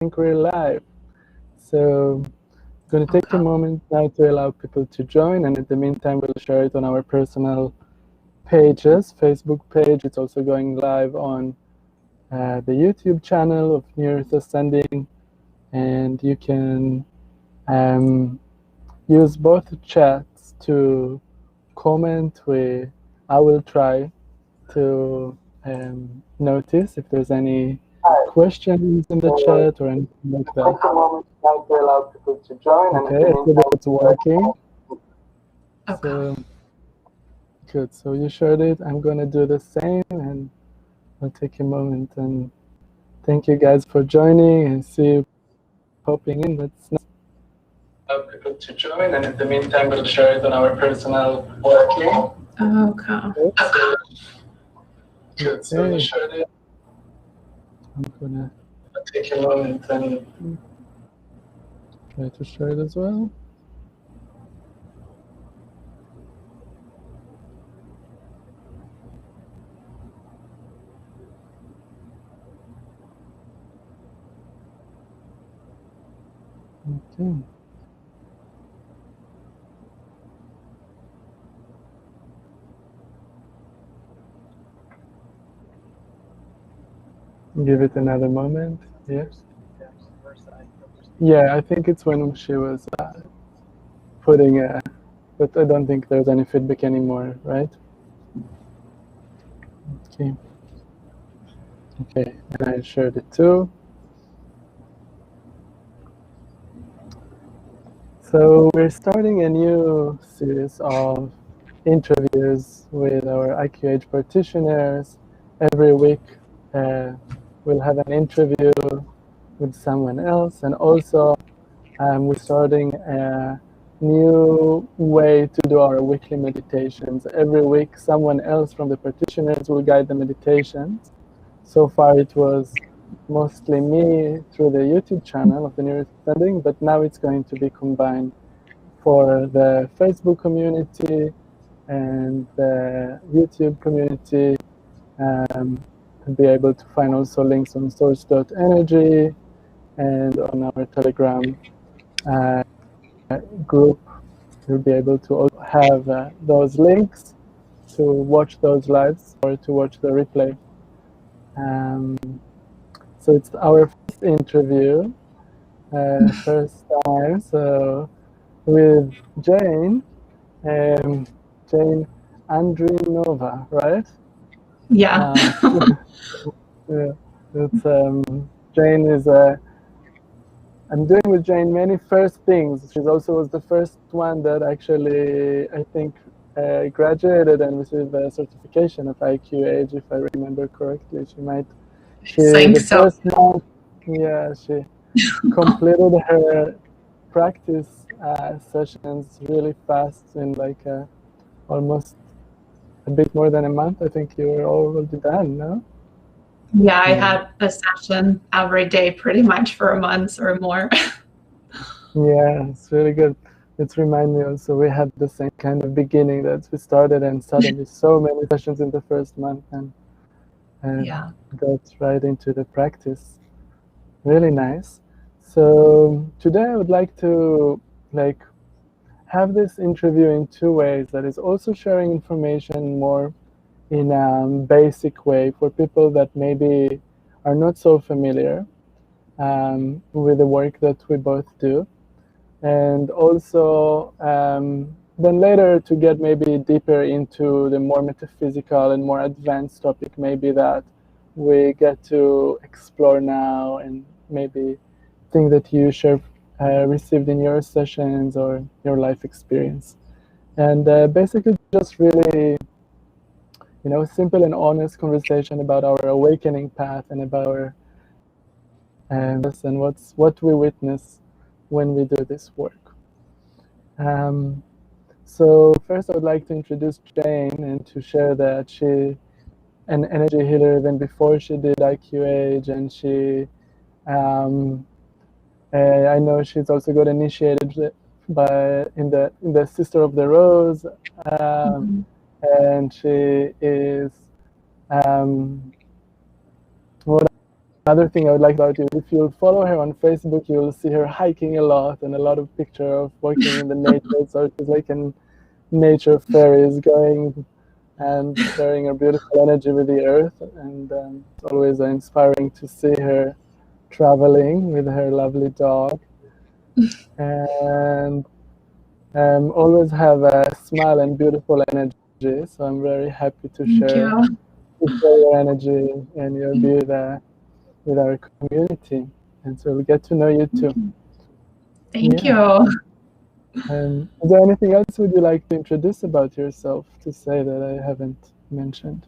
think we're live. So I'm going to take a moment now to allow people to join, and in the meantime we'll share it on our personal pages, Facebook page. It's also going live on the YouTube channel of New Earth Ascending, and you can use both chats to comment. I will try to notice if there's any questions in the chat or anything like that. Take a moment now to allow people to join. Okay, I see that it's working. Okay. So good. So you shared it. I'm going to do the same, and I'll take a moment and thank you guys for joining and see you popping in. That's nice. Allow people to join, and in the meantime, we'll share it on our personal working. Okay. Good. So you shared it. I'm gonna take a moment and try to share it as well. Okay. Give it another moment. Yes. Yeah, I think it's when she was putting but I don't think there's any feedback anymore, right? Okay. Okay, and I shared it too. So we're starting a new series of interviews with our IQH practitioners. Every week we'll have an interview with someone else, and also we're starting a new way to do our weekly meditations. Every week someone else from the practitioners will guide the meditations. So far it was mostly me through the YouTube channel of the New Earth Ascending, but now it's going to be combined for the Facebook community and the YouTube community, to be able to find also links on source.energy and on our Telegram group. You'll be able to also have those links to watch those lives or to watch the replay. So it's our first interview, first time. So with Jane, Jane Andrinova, right? Yeah. Yeah. It's Jane is I'm doing with Jane many first things. She also was the first one that actually, I think, graduated and received a certification of IQH, if I remember correctly. She first month, yeah, she completed her practice sessions really fast in like almost a bit more than a month. I think you were already done, no? Yeah, I had a session every day pretty much for a month or more. Yeah, it's really good. It's remind me also we had the same kind of beginning that we started and suddenly so many sessions in the first month and got right into the practice. Really nice. So today I would like to have this interview in two ways. That is also sharing information more in a basic way for people that maybe are not so familiar with the work that we both do. And also then later to get maybe deeper into the more metaphysical and more advanced topic maybe that we get to explore now, and maybe things that you received in your sessions or your life experience. And basically just really, simple and honest conversation about our awakening path and about our and what we witness when we do this work. So first I would like to introduce Jane and to share that she's an energy healer even before she did IQH, and she I know she's also got initiated in the Sister of the Rose, and she is what another thing I would like about you, if you'll follow her on Facebook, you'll see her hiking a lot and a lot of picture of walking in the nature. So she's like a nature fairy, going and sharing her beautiful energy with the earth. And it's always inspiring to see her traveling with her lovely dog. And always have a smile and beautiful energy. So I'm very happy to share your energy and your beauty with our community. And so we'll get to know you too. Thank you. Is there anything else would you like to introduce about yourself, to say that I haven't mentioned?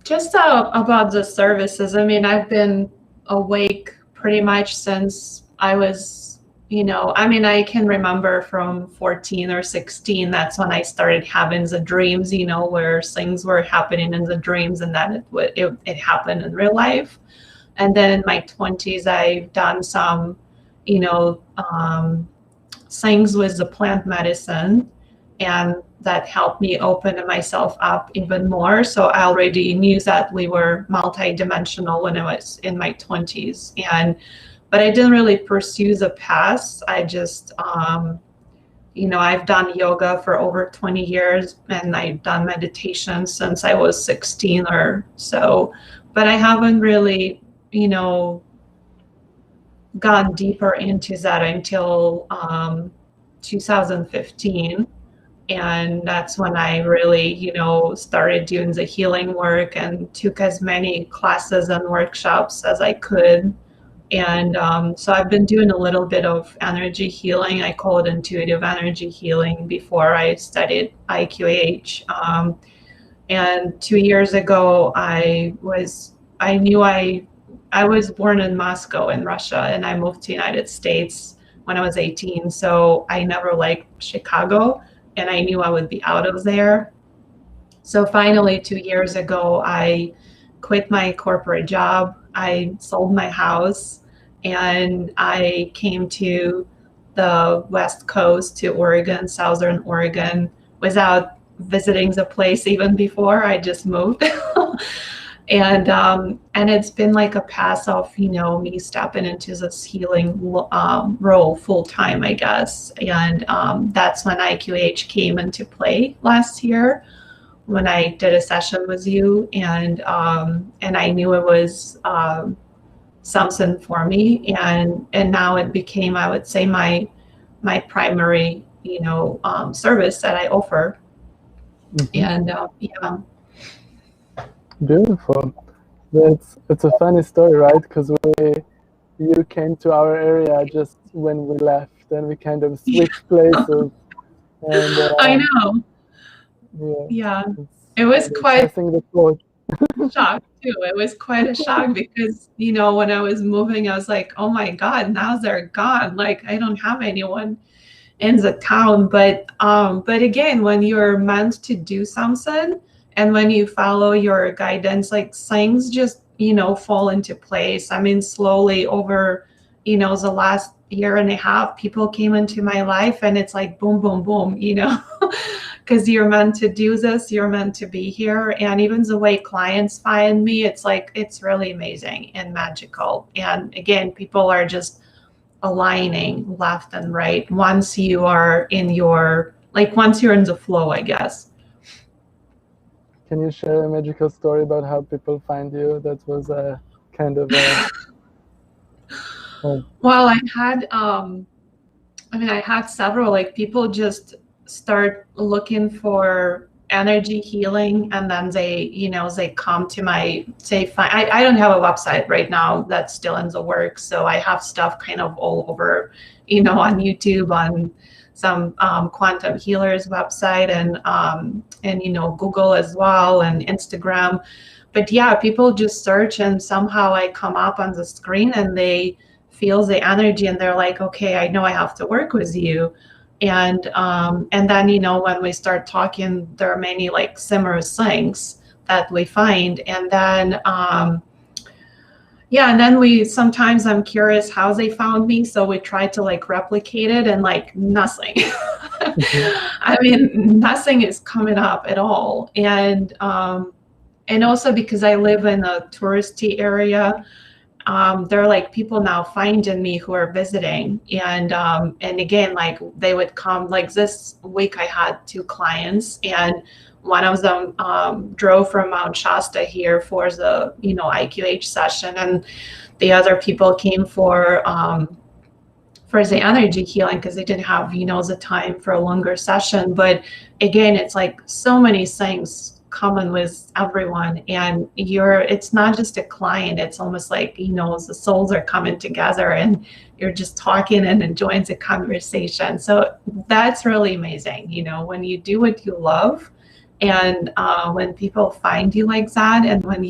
Just about the services. I mean, I've been awake pretty much since I was, I mean, I can remember from 14 or 16, that's when I started having the dreams, where things were happening in the dreams and then it happened in real life. And then in my 20s, I've done some, things with the plant medicine, and that helped me open myself up even more. So I already knew that we were multidimensional when I was in my 20s, but I didn't really pursue the path. I just, I've done yoga for over 20 years, and I've done meditation since I was 16 or so, but I haven't really, gone deeper into that until 2015. And that's when I really, started doing the healing work and took as many classes and workshops as I could. And so I've been doing a little bit of energy healing. I call it intuitive energy healing before I studied IQAH. And 2 years ago, I was born in Moscow in Russia, and I moved to the United States when I was 18. So I never liked Chicago, and I knew I would be out of there. So finally, 2 years ago, I quit my corporate job. I sold my house, and I came to the West Coast, to Oregon, Southern Oregon, without visiting the place even before. I just moved. And it's been like a path of, me stepping into this healing role full time, I guess. And that's when IQH came into play last year, when I did a session with you, and I knew it was something for me, and now it became, I would say, my primary, service that I offer. And yeah. Beautiful. It's a funny story, right? Because you came to our area just when we left, and we kind of switched places. And I know. Yeah. It was quite a shock too. It was quite a shock because, when I was moving, I was like, oh my God, now they're gone. Like, I don't have anyone in the town. But again, when you're meant to do something, and when you follow your guidance, like, things just, fall into place. I mean, slowly over, the last year and a half, people came into my life, and it's like, boom, boom, boom, because you're meant to do this, you're meant to be here. And even the way clients find me, it's like, it's really amazing and magical. And again, people are just aligning left and right once you are once you're in the flow, I guess. Can you share a magical story about how people find you? That was a kind of Well, I had several, like, people just start looking for energy healing, and then they come to I don't have a website right now, that's still in the works. So I have stuff kind of all over, on YouTube, on some quantum healers website, and Google as well, and Instagram. But yeah, people just search, and somehow I come up on the screen, and they feel the energy, and they're like, okay, I know I have to work with you. And then, when we start talking, there are many like similar things that we find. And then and then sometimes I'm curious how they found me, so we try to like replicate it, and like nothing. I mean, nothing is coming up at all. And And also because I live in a touristy area, there are like people now finding me who are visiting, and again, like they would come. Like this week I had 2 clients, and one of them drove from Mount Shasta here for the IQH session, and the other people came for the energy healing because they didn't have the time for a longer session. But again, it's like so many things common with everyone, and it's not just a client, it's almost like the souls are coming together and you're just talking and enjoying the conversation. So that's really amazing, when you do what you love, and when people find you like that, and when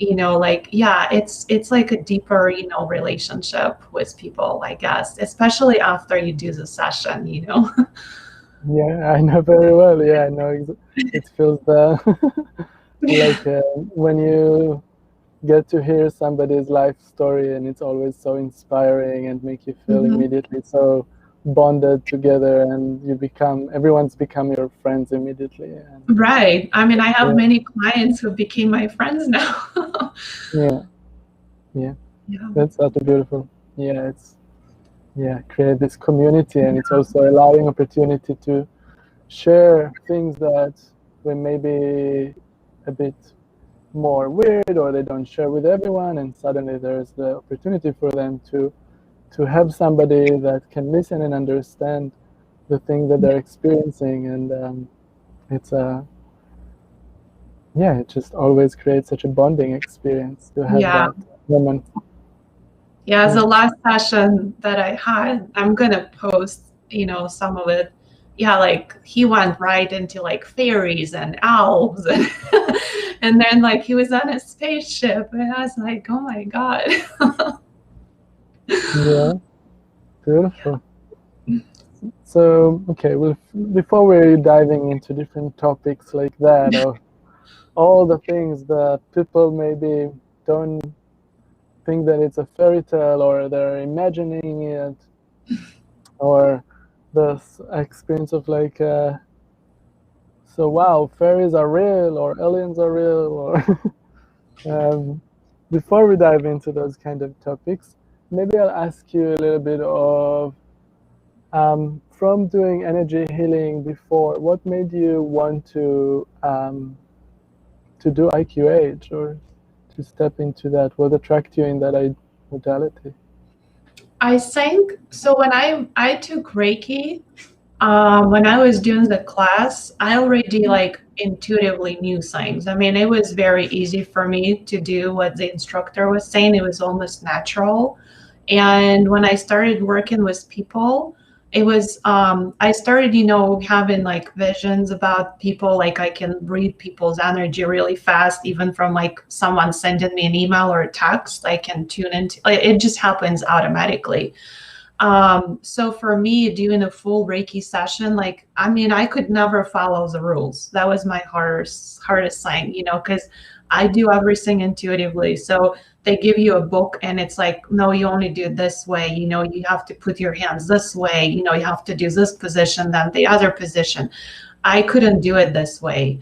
it's like a deeper relationship with people, I guess, especially after you do the session. Yeah, I know very well. Yeah, I know. It feels like when you get to hear somebody's life story, and it's always so inspiring and make you feel immediately so bonded together, and everyone's become your friends immediately. And, right. I mean, I have many clients who became my friends now. Yeah. That's such a beautiful. Create this community, and it's also allowing opportunity to share things that were maybe a bit more weird, or they don't share with everyone, and suddenly there's the opportunity for them to have somebody that can listen and understand the thing that they're experiencing, and it just always creates such a bonding experience to have that moment. Yeah, the last session that I had, I'm gonna post, some of it. Yeah, like he went right into like fairies and elves, and then like he was on a spaceship, and I was like, oh my God. Yeah, beautiful. So, okay, well, before we're diving into different topics like that, or all the things that people maybe don't think that it's a fairy tale, or they're imagining it, or the experience of like, so wow, fairies are real, or aliens are real, or before we dive into those kind of topics, maybe I'll ask you a little bit of, from doing energy healing before, what made you want to do IQH, or to step into that? What attracted you in that modality? I think so. When I took Reiki, when I was doing the class, I already like intuitively knew things. I mean, it was very easy for me to do what the instructor was saying. It was almost natural. And when I started working with people, it was I started having like visions about people. Like I can read people's energy really fast, even from like someone sending me an email or a text. I can tune into, like, it just happens automatically. So for me, doing a full Reiki session, like, I mean, I could never follow the rules. That was my hardest thing, because I do everything intuitively. So they give you a book and it's like, no, you only do it this way. You have to put your hands this way. You have to do this position, then the other position. I couldn't do it this way.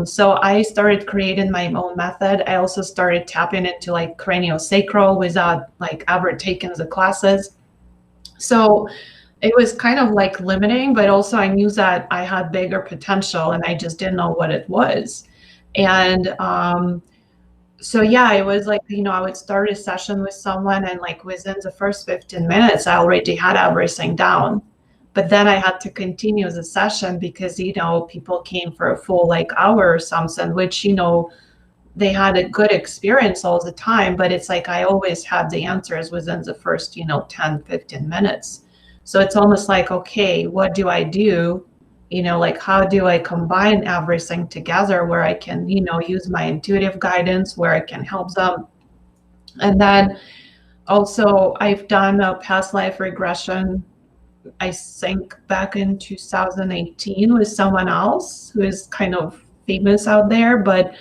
So I started creating my own method. I also started tapping into like craniosacral without like ever taking the classes. So it was kind of like limiting, but also I knew that I had bigger potential and I just didn't know what it was. And so yeah, it was like, I would start a session with someone and like within the first 15 minutes, I already had everything down. But then I had to continue the session because, people came for a full like hour or something, which, they had a good experience all the time, but it's like I always had the answers within the first 10, 15 minutes. So it's almost like, okay, what do I do, like how do I combine everything together where I can use my intuitive guidance, where I can help them. And then also I've done a past life regression, I think back in 2018, with someone else who is kind of famous out there, but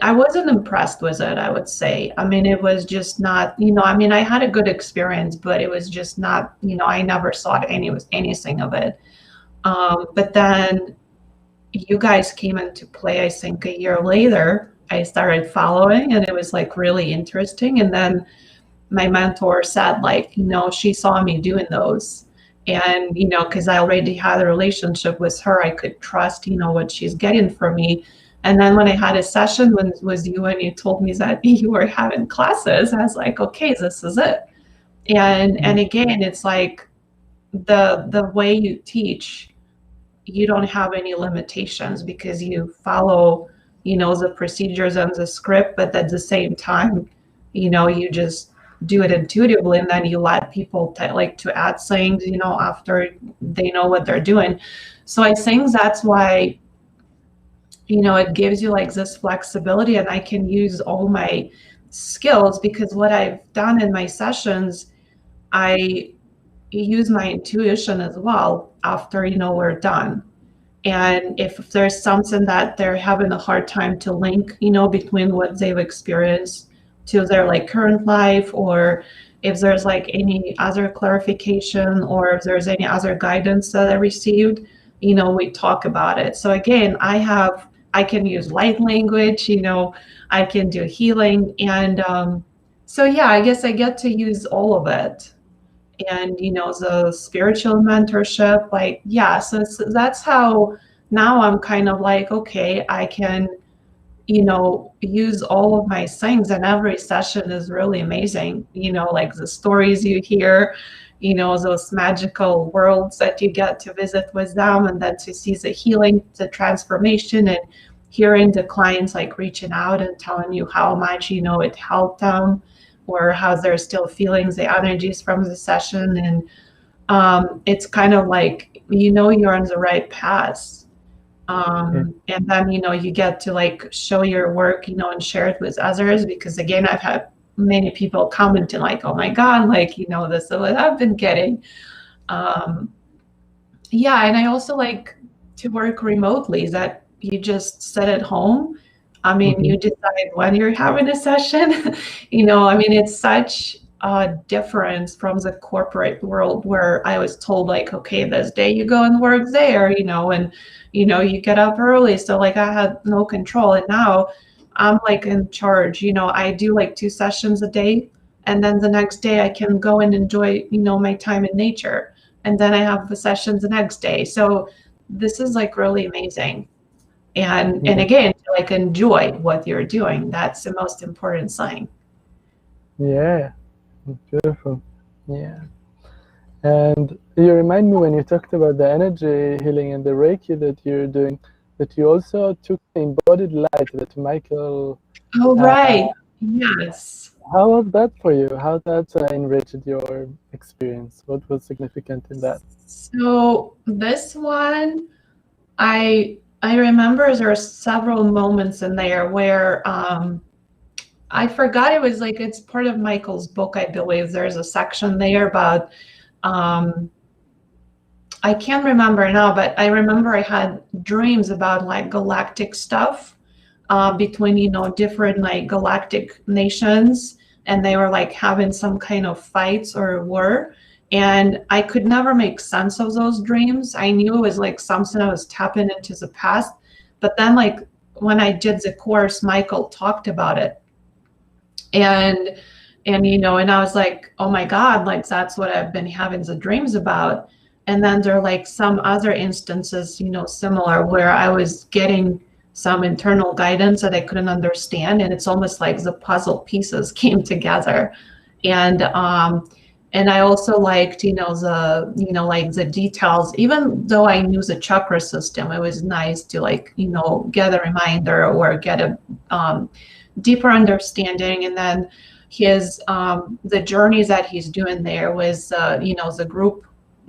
I wasn't impressed with it, I would say. I mean, it was just not, I had a good experience, but it was just not, I never thought anything of it. But then, you guys came into play, I think a year later. I started following, and it was like really interesting. And then my mentor said, like, she saw me doing those. And, because I already had a relationship with her, I could trust, what she's getting from me. And then when I had a session with you and you told me that you were having classes, I was like, okay, this is it. And again, it's like the way you teach, you don't have any limitations because you follow, the procedures and the script, but at the same time, you just do it intuitively, and then you let people to add things, after they know what they're doing. So I think that's why, it gives you like this flexibility, and I can use all my skills, because what I've done in my sessions, I use my intuition as well after, we're done. And if there's something that they're having a hard time to link, between what they've experienced to their like current life, or if there's like any other clarification, or if there's any other guidance that I received, we talk about it. So again, I can use light language, I can do healing. And so yeah, I guess I get to use all of it. And, the spiritual mentorship, like, yeah, so that's how now I'm kind of like, okay, I can, use all of my things, and every session is really amazing. Like the stories you hear, those magical worlds that you get to visit with them, and then to see the healing, the transformation, and hearing the clients like reaching out and telling you how much, it helped them, or how they're still feeling the energies from the session. And it's kind of like, you're on the right path. And then, you get to like show your work, and share it with others, because again, I've had many people commenting like, oh my God, like, this is what I've been getting. Yeah, and I also like to work remotely, that you just sit at home. I mean, you decide when you're having a session. It's such a difference from the corporate world, where I was told like, okay, this day you go and work there, and, you get up early. So like I had no control. And now I'm like in charge. I do like 2 sessions a day. And then the next day I can go and enjoy, my time in nature. And then I have the sessions the next day. So this is like really amazing. And again, to like enjoy what you're doing. That's the most important thing. Yeah, beautiful. Yeah. And you remind me, when you talked about the energy healing and the Reiki that you're doing, that you also took the embodied light that Michael. Oh, right. Yes. How was that for you? How that enriched your experience? What was significant in that? So this one, I remember there are several moments in there where I forgot, it was like, it's part of Michael's book, I believe. There's a section there about, I can't remember now, but I remember I had dreams about like galactic stuff between, different like galactic nations, and they were like having some kind of fights or war. And I could never make sense of those dreams. I knew it was like something I was tapping into the past. But then like when I did the course, Michael talked about it. And I was like, oh my God, like that's what I've been having the dreams about. And then there are like some other instances, similar, where I was getting some internal guidance that I couldn't understand. And it's almost like the puzzle pieces came together. And I also liked, like the details. Even though I knew the chakra system, it was nice to like, get a reminder or get a deeper understanding. And then his, the journeys that he's doing there was, the group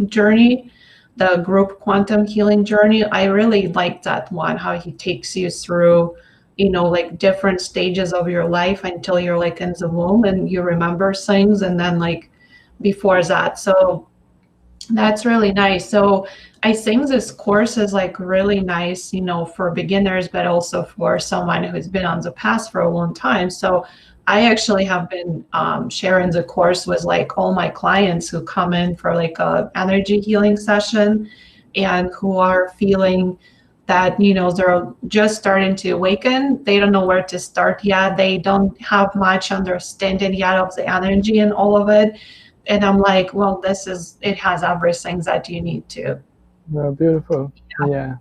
journey, the group quantum healing journey. I really liked that one, how he takes you through, like different stages of your life until you're like in the womb and you remember things. And then like, before that. So that's really nice. So I think this course is like really nice, for beginners, but also for someone who's been on the path for a long time. So I actually have been sharing the course with like all my clients who come in for like a energy healing session, and who are feeling that, you know, they're just starting to awaken. They don't know where to start yet. They don't have much understanding yet of the energy and all of it. And I'm like, well, it has everything that you need to. Oh, beautiful. Yeah.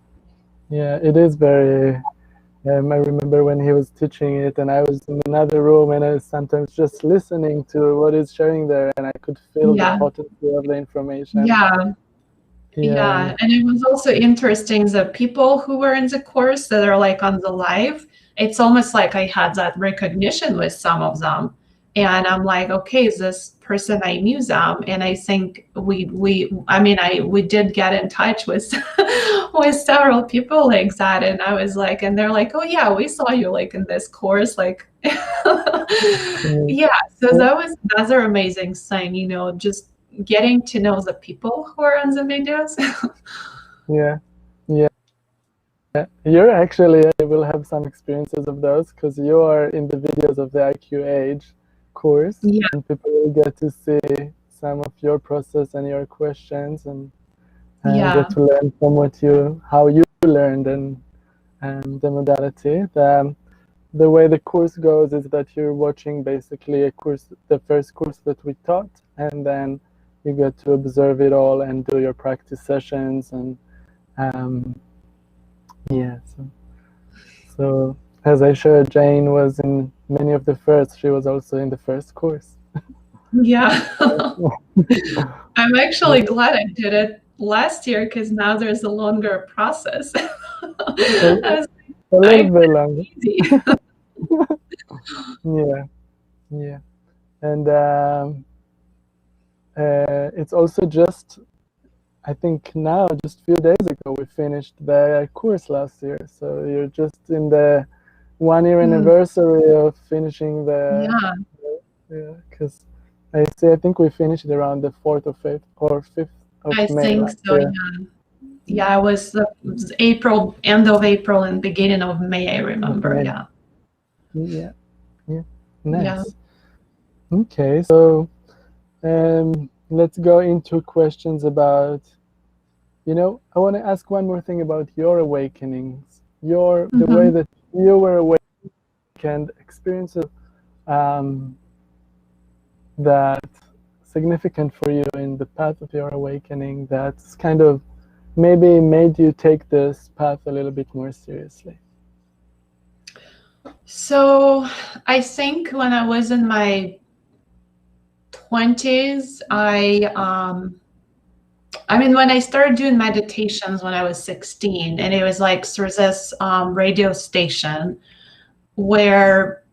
Yeah, it is very, I remember when he was teaching it and I was in another room and I was sometimes just listening to what he's sharing there and I could feel the potency of the information. Yeah, and it was also interesting that people who were in the course that are like on the live, it's almost like I had that recognition with some of them. And I'm like, okay, is this person, I knew them. And I think we did get in touch with with several people like that. And I was like, and they're like, oh yeah, we saw you like in this course, like yeah. So that was another amazing thing, you know, just getting to know the people who are on the videos. Yeah. You're actually, you will have some experiences of those because you are in the videos of the IQ Age course, and people will get to see some of your process and your questions and get to learn from how you learned and the modality. The way the course goes is that you're watching basically a course, the first course that we taught, and then you get to observe it all and do your practice sessions and so as I shared, Jane was in many of the first. She was also in the first course. Yeah. I'm actually glad I did it last year because now there's a longer process. A little bit longer. Yeah. And it's also just, I think now, just a few days ago, we finished the course last year. So you're just in the 1 year anniversary of finishing the, because I think we finished around the 4th or 5th of May. I think so, yeah. It was April, end of April and beginning of May, I remember, Yeah, nice. Okay, so let's go into questions about, I want to ask one more thing about your awakenings, the way that you were awakened, experiences that significant for you in the path of your awakening that's kind of maybe made you take this path a little bit more seriously. So I think when I was in my 20s, when I started doing meditations when I was 16, and it was like through this radio station where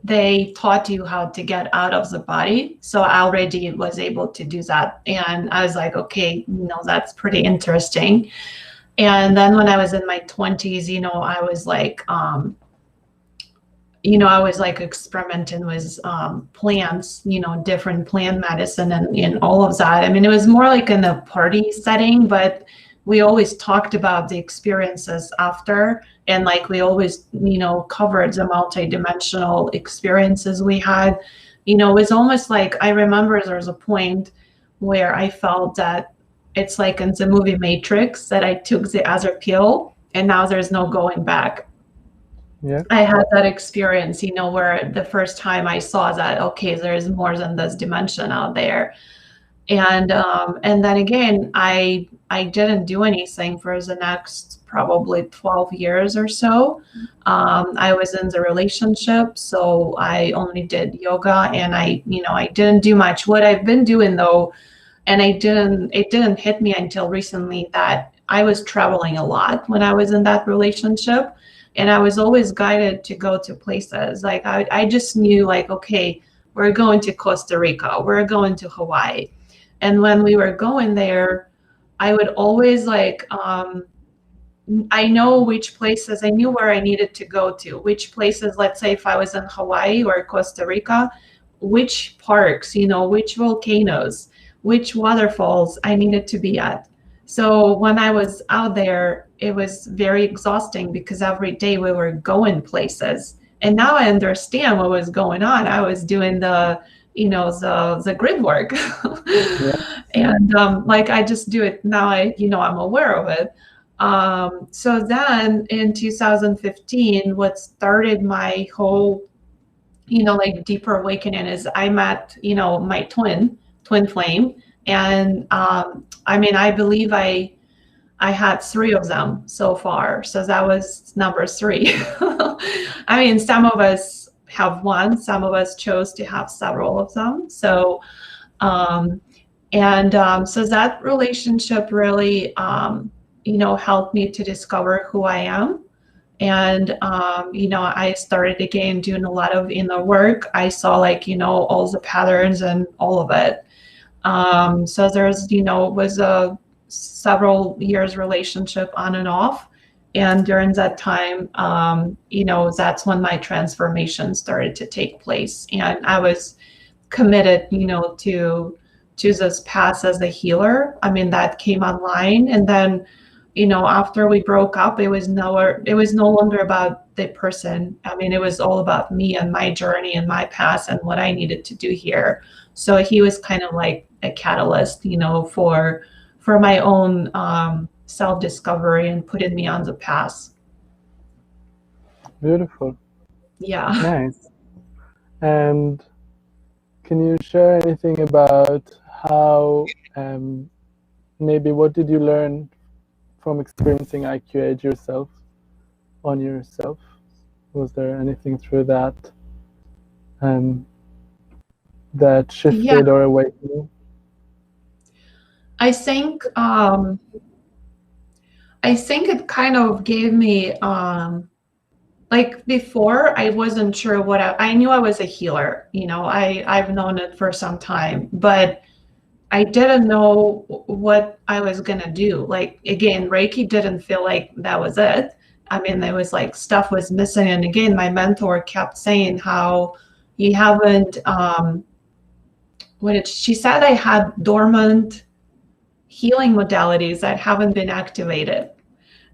they taught you how to get out of the body. So I already was able to do that. And I was like, okay, that's pretty interesting. And then when I was in my 20s, I was like, I was like experimenting with plants, different plant medicine and all of that. I mean, it was more like in a party setting, but we always talked about the experiences after, and like we always, covered the multidimensional experiences we had. It was almost like, I remember there was a point where I felt that it's like in the movie Matrix, that I took the other pill and now there's no going back. Yeah. I had that experience, where the first time I saw that, okay, there's more than this dimension out there. And then again, I didn't do anything for the next probably 12 years or so. I was in the relationship, so I only did yoga, and I didn't do much. What I've been doing though, and it didn't hit me until recently, that I was traveling a lot when I was in that relationship. And I was always guided to go to places. Like I just knew, like, okay, we're going to Costa Rica, we're going to Hawaii. And when we were going there, I would always like, I know which places, I knew where I needed to go to, which places, let's say if I was in Hawaii or Costa Rica, which parks, which volcanoes, which waterfalls I needed to be at. So when I was out there, it was very exhausting because every day we were going places. And now I understand what was going on. I was doing the grid work. And like I just do it now, I'm aware of it. So then in 2015, what started my whole, like deeper awakening is I met, my twin flame. And I believe I had 3 of them so far. So that was number 3. Some of us have one, some of us chose to have several of them. So, so that relationship really, helped me to discover who I am. And, I started again doing a lot of inner work. I saw all the patterns and all of it. So there's, was a several years relationship on and off. And during that time, that's when my transformation started to take place. And I was committed, to this path as a healer. That came online. And then, after we broke up, it was no longer about the person. It was all about me and my journey and my past and what I needed to do here. So he was kind of like a catalyst, for my own self-discovery and putting me on the path. Beautiful. Yeah. Nice. And can you share anything about how, maybe what did you learn from experiencing IQH yourself, on yourself? Was there anything through that that shifted or awakened? I think it kind of gave me, before I wasn't sure what I knew I was a healer, I've known it for some time, but I didn't know what I was gonna do. Again, Reiki didn't feel like that was it. There was stuff was missing. And again, my mentor kept saying how you haven't, she said I had dormant healing modalities that haven't been activated.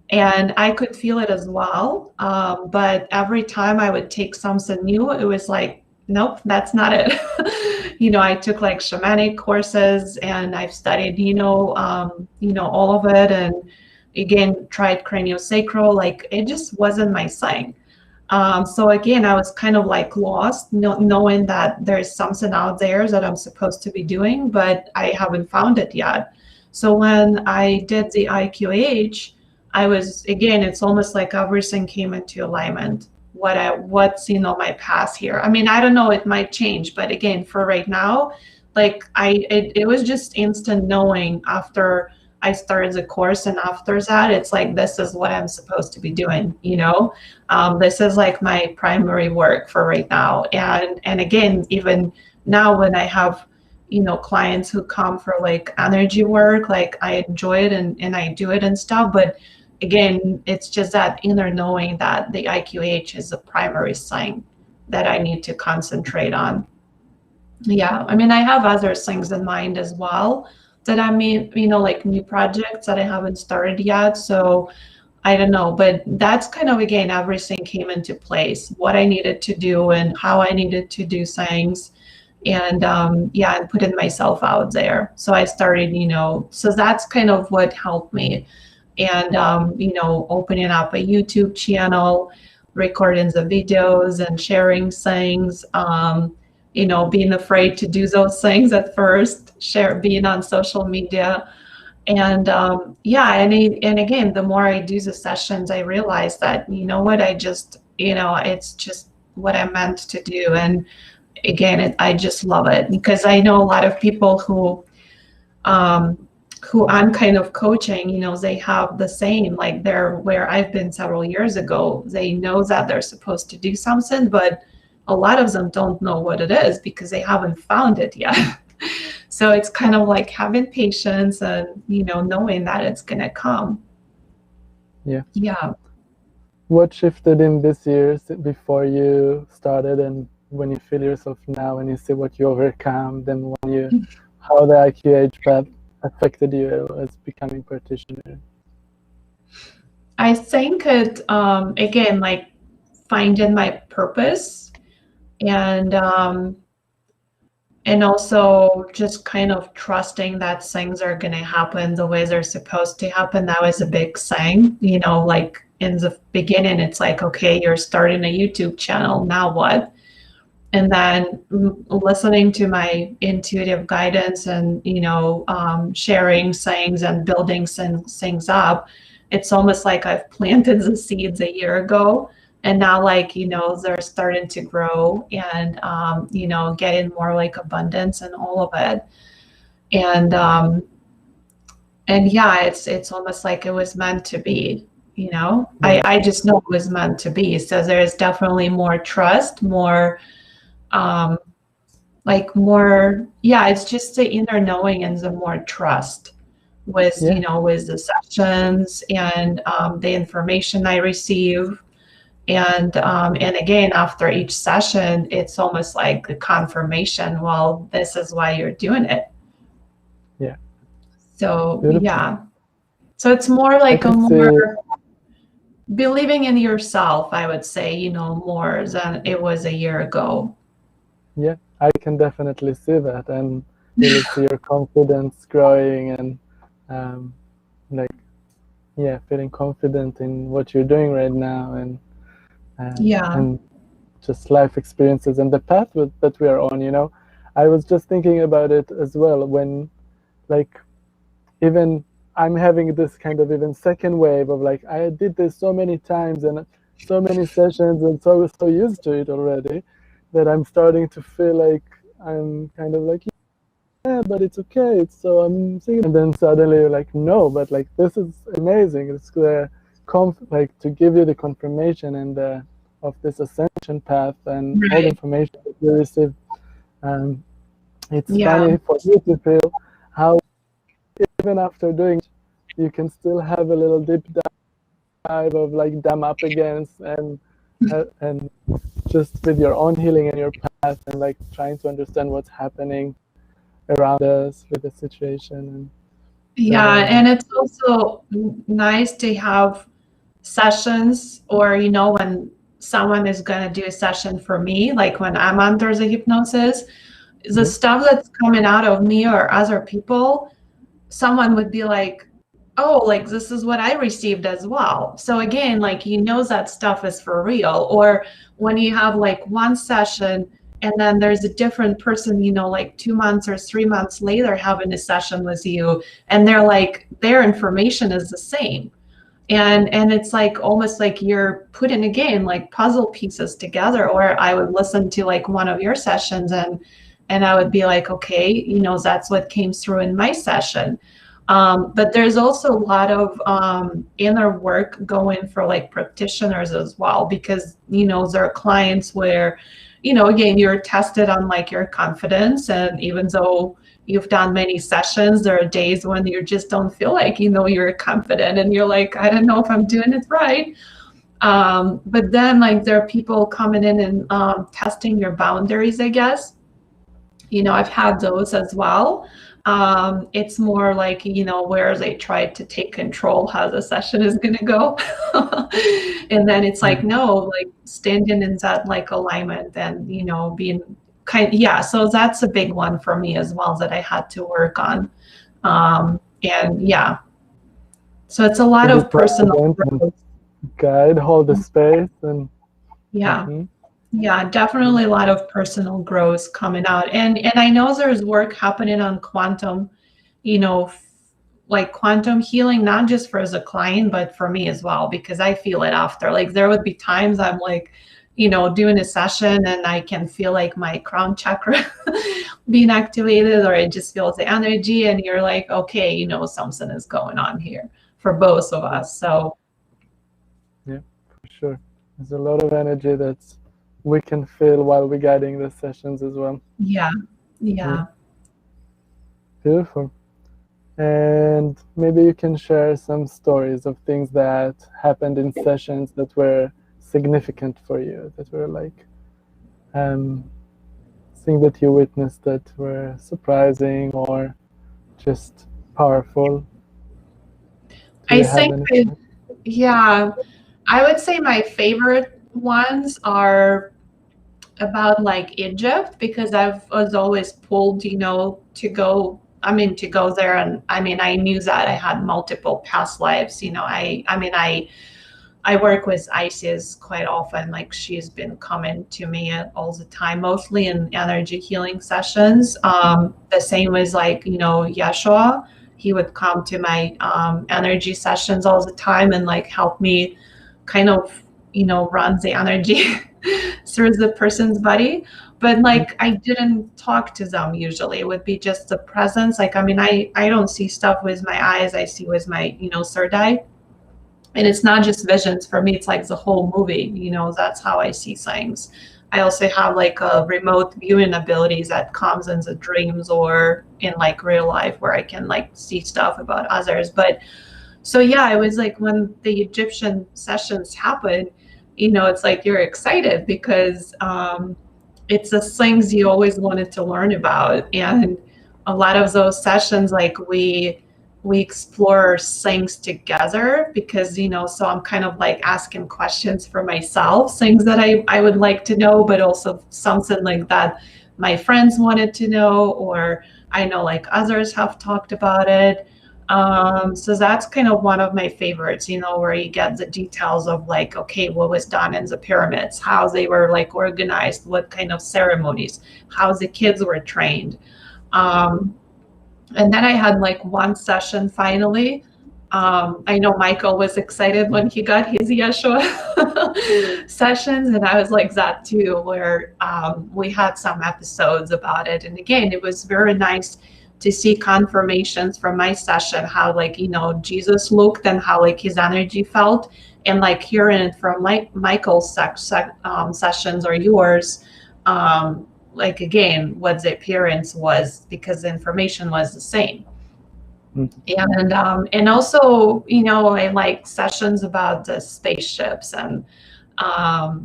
And I could feel it as well. But every time I would take something new, it was like, nope, that's not it. I took shamanic courses and I've studied, all of it. And again, tried craniosacral, it just wasn't my thing. So again, I was kind of lost, knowing that there's something out there that I'm supposed to be doing, but I haven't found it yet. So when I did the IQH, I was, again, it's almost like everything came into alignment. What's my path here. I don't know, it might change, but again, for right now, it was just instant knowing after I started the course, and after that, it's this is what I'm supposed to be doing. This is my primary work for right now. And again, even now when I have clients who come for energy work, I enjoy it and I do it and stuff, but again, it's just that inner knowing that the IQH is the primary thing that I need to concentrate on. Yeah, I have other things in mind as well that new projects that I haven't started yet. So I don't know, but that's kind of, again, everything came into place, what I needed to do and how I needed to do things. And and putting myself out there. So I started, so that's kind of what helped me. And, opening up a YouTube channel, recording the videos and sharing things, being afraid to do those things at first, being on social media. And and again, the more I do the sessions, I realize that, I just, it's just what I'm meant to do. And again, I just love it, because I know a lot of people who I'm kind of coaching, they have the same, they're where I've been several years ago. They know that they're supposed to do something, but a lot of them don't know what it is because they haven't found it yet. So it's kind of having patience and, knowing that it's going to come. Yeah. Yeah. What shifted in this year before you started, and when you feel yourself now and you see what you overcome, then how the IQH path affected you as becoming practitioner? I think it, again, finding my purpose. And and also just kind of trusting that things are going to happen the way they're supposed to happen. That was a big thing, you know, like in the beginning, it's like, okay, you're starting a YouTube channel, now what? And then listening to my intuitive guidance and, you know, sharing things and building things up, it's almost like I've planted the seeds a year ago. And now, like, you know, they're starting to grow and, you know, getting more like abundance and all of it. And yeah, it's almost like it was meant to be, you know. I just know it was meant to be. So there's definitely more trust, more, like more, yeah, it's just the inner knowing and the more trust with, you know, with the sessions and the information I receive. And again, after each session, it's almost like the confirmation, well, this is why you're doing it. Yeah. So, beautiful. Yeah. So it's more like a more believing in yourself, I would say, you know, more than it was a year ago. Yeah, I can definitely see that, and really see your confidence growing, and like, yeah, feeling confident in what you're doing right now, and just life experiences and the path that we are on, you know. I was just thinking about it as well when, like, even I'm having this kind of even second wave of like, I did this so many times and so many sessions and so used to it already that I'm starting to feel like I'm kind of like, yeah, but it's okay. It's so I'm singing, and then suddenly you're like, no, but like this is amazing. It's like to give you the confirmation and of this ascension path and all the information that you receive. It's funny for you to feel how even after doing it, you can still have a little deep dive of like dam up against and just with your own healing and your path and like trying to understand what's happening around us with the situation. And it's also nice to have sessions, or, you know, when someone is going to do a session for me, like when I'm under the hypnosis, the stuff that's coming out of me or other people, someone would be like, oh, like this is what I received as well. So again, like, you know, that stuff is for real. Or when you have like one session and then there's a different person, you know, like 2 months or 3 months later having a session with you, and they're like, their information is the same. And it's like almost like you're putting, again, like puzzle pieces together. Or I would listen to like one of your sessions and I would be like, okay, you know, that's what came through in my session. But there's also a lot of inner work going for like practitioners as well, because, you know, there are clients where, you know, again, you're tested on like your confidence. And even though you've done many sessions, there are days when you just don't feel like, you know, you're confident and you're like, I don't know if I'm doing it right. But then like there are people coming in and testing your boundaries, I guess. You know, I've had those as well. It's more like, you know, where they try to take control how the session is going to go. And then it's like, no, like standing in that like alignment and, you know, being so that's a big one for me as well that I had to work on. And so it's a lot of personal growth. Guide, hold the space, and definitely a lot of personal growth coming out. And I know there's work happening on quantum, you know, like quantum healing, not just for the client, but for me as well, because I feel it after. Like there would be times I'm like, you know, doing a session and I can feel like my crown chakra being activated, or it just feels the energy, and you're like, okay, you know, something is going on here for both of us. So yeah, for sure. There's a lot of energy that we can feel while we're guiding the sessions as well. Yeah. Beautiful. And maybe you can share some stories of things that happened in sessions that were significant for you, that were like things that you witnessed that were surprising or just powerful. I think I would say my favorite ones are about like Egypt, because I was always pulled, you know, to go there. And I mean, I knew that I had multiple past lives, you know. I work with Isis quite often. Like, she's been coming to me all the time, mostly in energy healing sessions. The same as, like, you know, Yeshua. He would come to my energy sessions all the time and like help me kind of, you know, run the energy through the person's body. But like, I didn't talk to them usually. It would be just the presence. Like, I mean, I don't see stuff with my eyes. I see with my, you know, third eye. And it's not just visions for me, it's like the whole movie, you know. That's how I see things. I also have like a remote viewing abilities that comes in the dreams or in like real life, where I can like see stuff about others. But so yeah, it was like when the Egyptian sessions happened, you know, it's like you're excited because it's the things you always wanted to learn about. And a lot of those sessions, like we explore things together, because, you know, so I'm kind of like asking questions for myself, things that I would like to know, but also something like that my friends wanted to know, or I know like others have talked about it. So that's kind of one of my favorites, you know, where you get the details of like, okay, what was done in the pyramids, how they were like organized, what kind of ceremonies, how the kids were trained. And then I had like one session finally. I know Michael was excited when he got his Yeshua sessions, and I was like that too, where we had some episodes about it. And again, it was very nice to see confirmations from my session, how like, you know, Jesus looked and how like his energy felt, and like hearing it from like Michael's sessions or yours. Like, again, what the appearance was, because the information was the same. And also, you know, I like sessions about the spaceships, and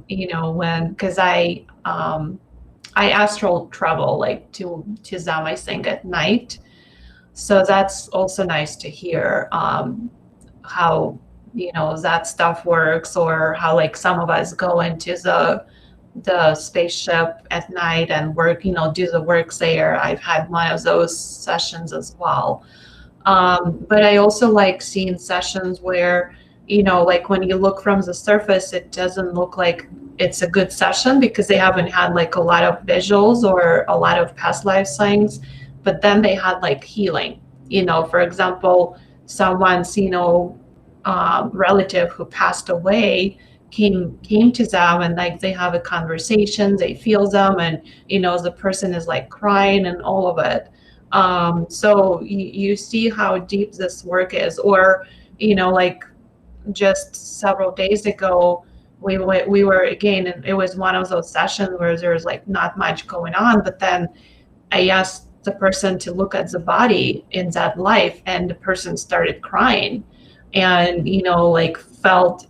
you know, because I astral travel like to them, I think, at night. So that's also nice to hear how, you know, that stuff works, or how like some of us go into the spaceship at night and work, you know, do the work there. I've had one of those sessions as well. But I also like seeing sessions where, you know, like when you look from the surface, it doesn't look like it's a good session, because they haven't had like a lot of visuals or a lot of past life things. But then they had like healing, you know, for example, someone's, you know, relative who passed away came to them, and like they have a conversation, they feel them, and, you know, the person is like crying and all of it. So you see how deep this work is. Or, you know, like just several days ago, we were again, and it was one of those sessions where there's like not much going on, but then I asked the person to look at the body in that life, and the person started crying, and, you know, like felt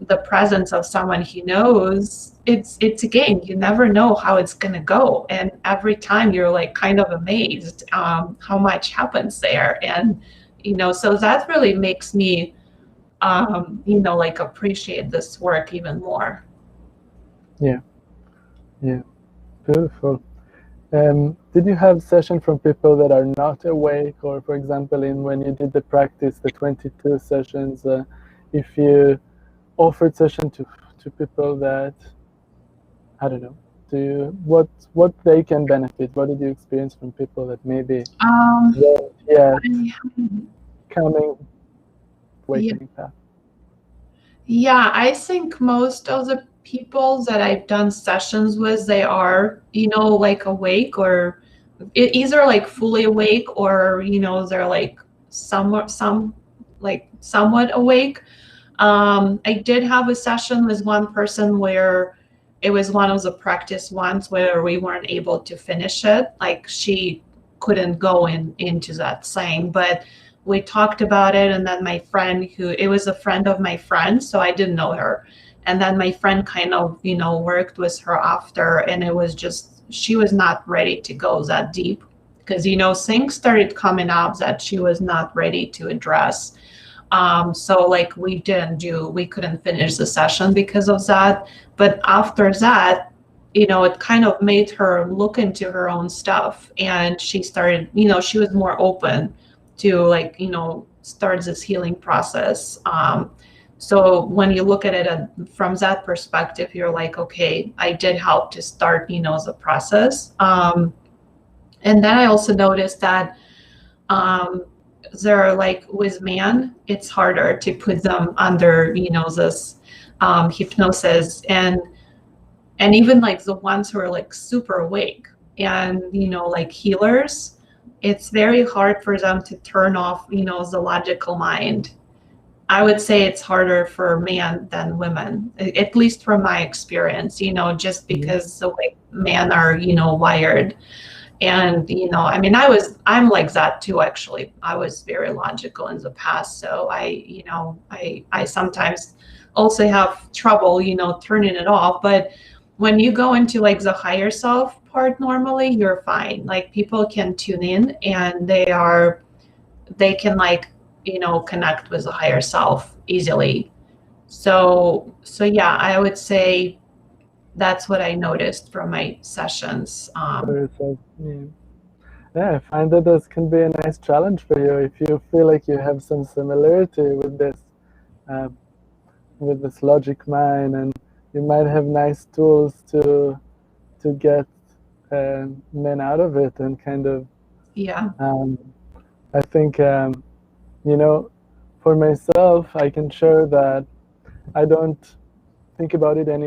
the presence of someone he knows. It's again, you never know how it's gonna go, and every time you're like kind of amazed how much happens there. And, you know, so that really makes me you know, like appreciate this work even more. Yeah, beautiful. Did you have session from people that are not awake, or for example, when you did the practice, the 22 sessions, if you offered session to people that, I don't know, what they can benefit? What did you experience from people that maybe coming awakening path? Yeah, I think most of the people that I've done sessions with, they are, you know, like awake, or either like fully awake, or, you know, they're like somewhat awake. I did have a session with one person where it was one of the practice ones where we weren't able to finish it. Like, she couldn't go into that thing, but we talked about it. And then my friend, it was a friend of my friend, so I didn't know her. And then my friend kind of, you know, worked with her after, and it was just, she was not ready to go that deep, because, you know, things started coming up that she was not ready to address. So like we couldn't finish the session because of that. But after that, it kind of made her look into her own stuff, and she started, she was more open to like, start this healing process. So when you look at it from that perspective, you're like, okay, I did help to start, the process. And then I also noticed that they're like, with men, it's harder to put them under, this hypnosis, and even like the ones who are like super awake and, like healers, it's very hard for them to turn off, the logical mind. I would say it's harder for men than women, at least from my experience, just because the way men are, wired. And, I mean, I'm like that too, actually. I was very logical in the past. So I sometimes also have trouble, turning it off. But when you go into like the higher self part, normally you're fine. Like people can tune in and they can like, connect with the higher self easily. So yeah, I would say that's what I noticed from my sessions. Yeah, I find that this can be a nice challenge for you if you feel like you have some similarity with this logic mind, and you might have nice tools to get men out of it, and kind of I think for myself, I can share that I don't think about it in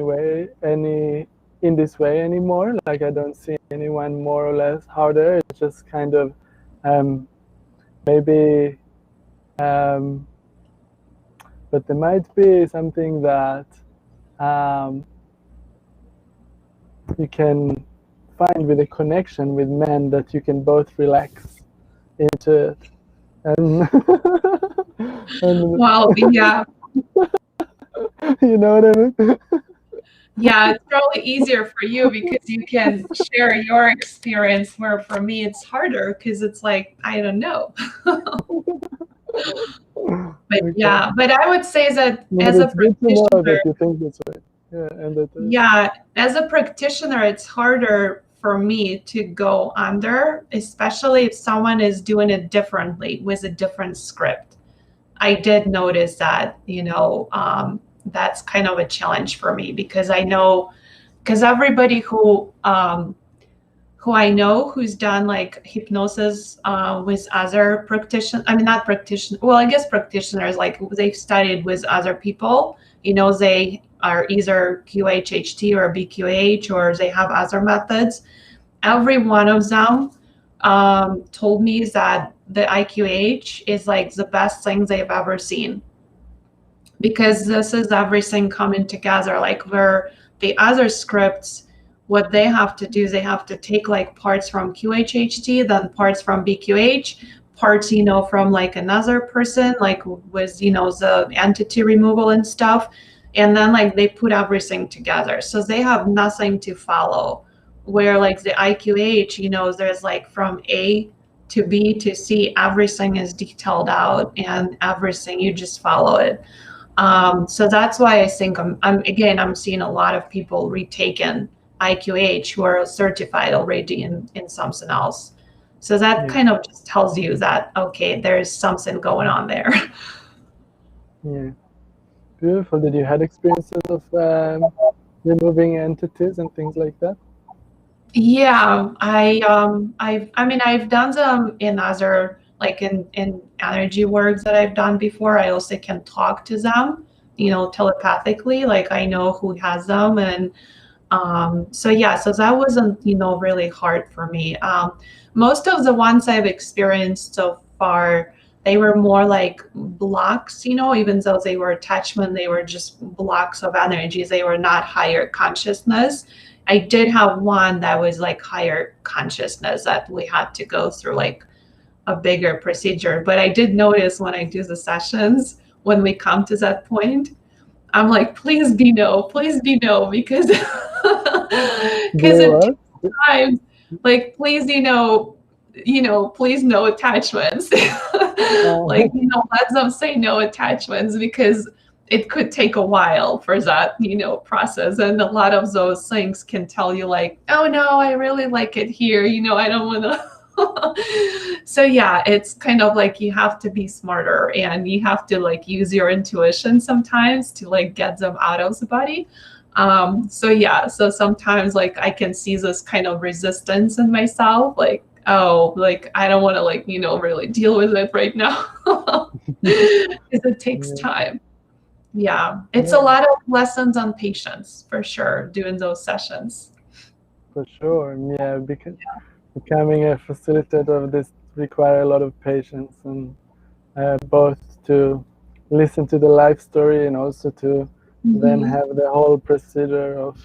this way anymore. Like I don't see anyone more or less harder. It's just kind of maybe, but there might be something that you can find with a connection with men, that you can both relax into it. And well, yeah. You know what I mean? Yeah, it's probably easier for you because you can share your experience, where for me it's harder because it's like, I don't know. But yeah, but I would say that as a practitioner, that you think this way. As a practitioner, it's harder for me to go under, especially if someone is doing it differently with a different script. I did notice that, that's kind of a challenge for me, because I know, because everybody who I know who's done like hypnosis with other practitioners, I mean, not practitioners, well, I guess practitioners, like they've studied with other people, they are either QHHT or BQH, or they have other methods. Every one of them told me that the IQH is like the best thing they've ever seen, because this is everything coming together. Like where the other scripts, what they have to do, they have to take like parts from QHHT, then parts from BQH, parts, from like another person, like with, the entity removal and stuff. And then like they put everything together. So they have nothing to follow. Where like the IQH, there's like from A to B to C, everything is detailed out, and everything, you just follow it. So that's why I think I'm seeing a lot of people retaken IQH who are certified already in something else. So that kind of just tells you that, okay, there's something going on there. Yeah. Beautiful. Did you have experiences of removing entities and things like that? Yeah, I've done them in other, like in energy works that I've done before. I also can talk to them, telepathically, like I know who has them. And so that wasn't, really hard for me. Most of the ones I've experienced so far, they were more like blocks, even though they were attachment, they were just blocks of energies. They were not higher consciousness. I did have one that was like higher consciousness that we had to go through like a bigger procedure. But I did notice when I do the sessions, when we come to that point, I'm like, please be no, because at times, like, please, please no attachments. Like, let them say no attachments, because it could take a while for that, process. And a lot of those things can tell you like, oh no, I really like it here. I don't want to. So yeah, it's kind of like you have to be smarter and you have to like use your intuition sometimes to like get them out of the body. So yeah, so sometimes like I can see this kind of resistance in myself, like, oh, like I don't want to like, really deal with it right now. Because it takes time. Yeah, it's a lot of lessons on patience for sure, doing those sessions. For sure, yeah, because becoming a facilitator of this require a lot of patience, and both to listen to the life story and also to then have the whole procedure of.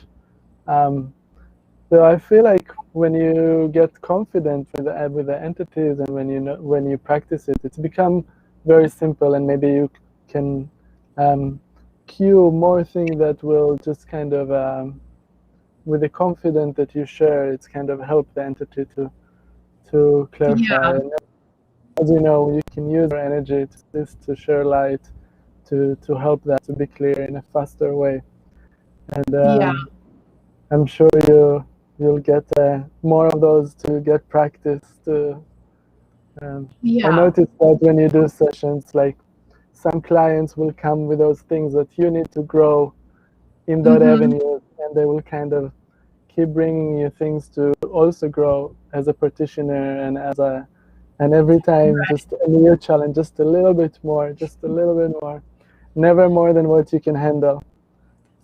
So I feel like when you get confident with the entities and when you practice it, it's become very simple, and maybe you can cue more things that will just kind of with the confidence that you share, it's kind of help the entity to clarify. Yeah. And as you know, you can use your energy to share light, to help that to be clear in a faster way. And I'm sure you'll get more of those to get practice. I noticed that when you do sessions, like some clients will come with those things that you need to grow in that avenue, and they will kind of keep bringing you things to also grow as a practitioner and every time just a new challenge, just a little bit more, never more than what you can handle.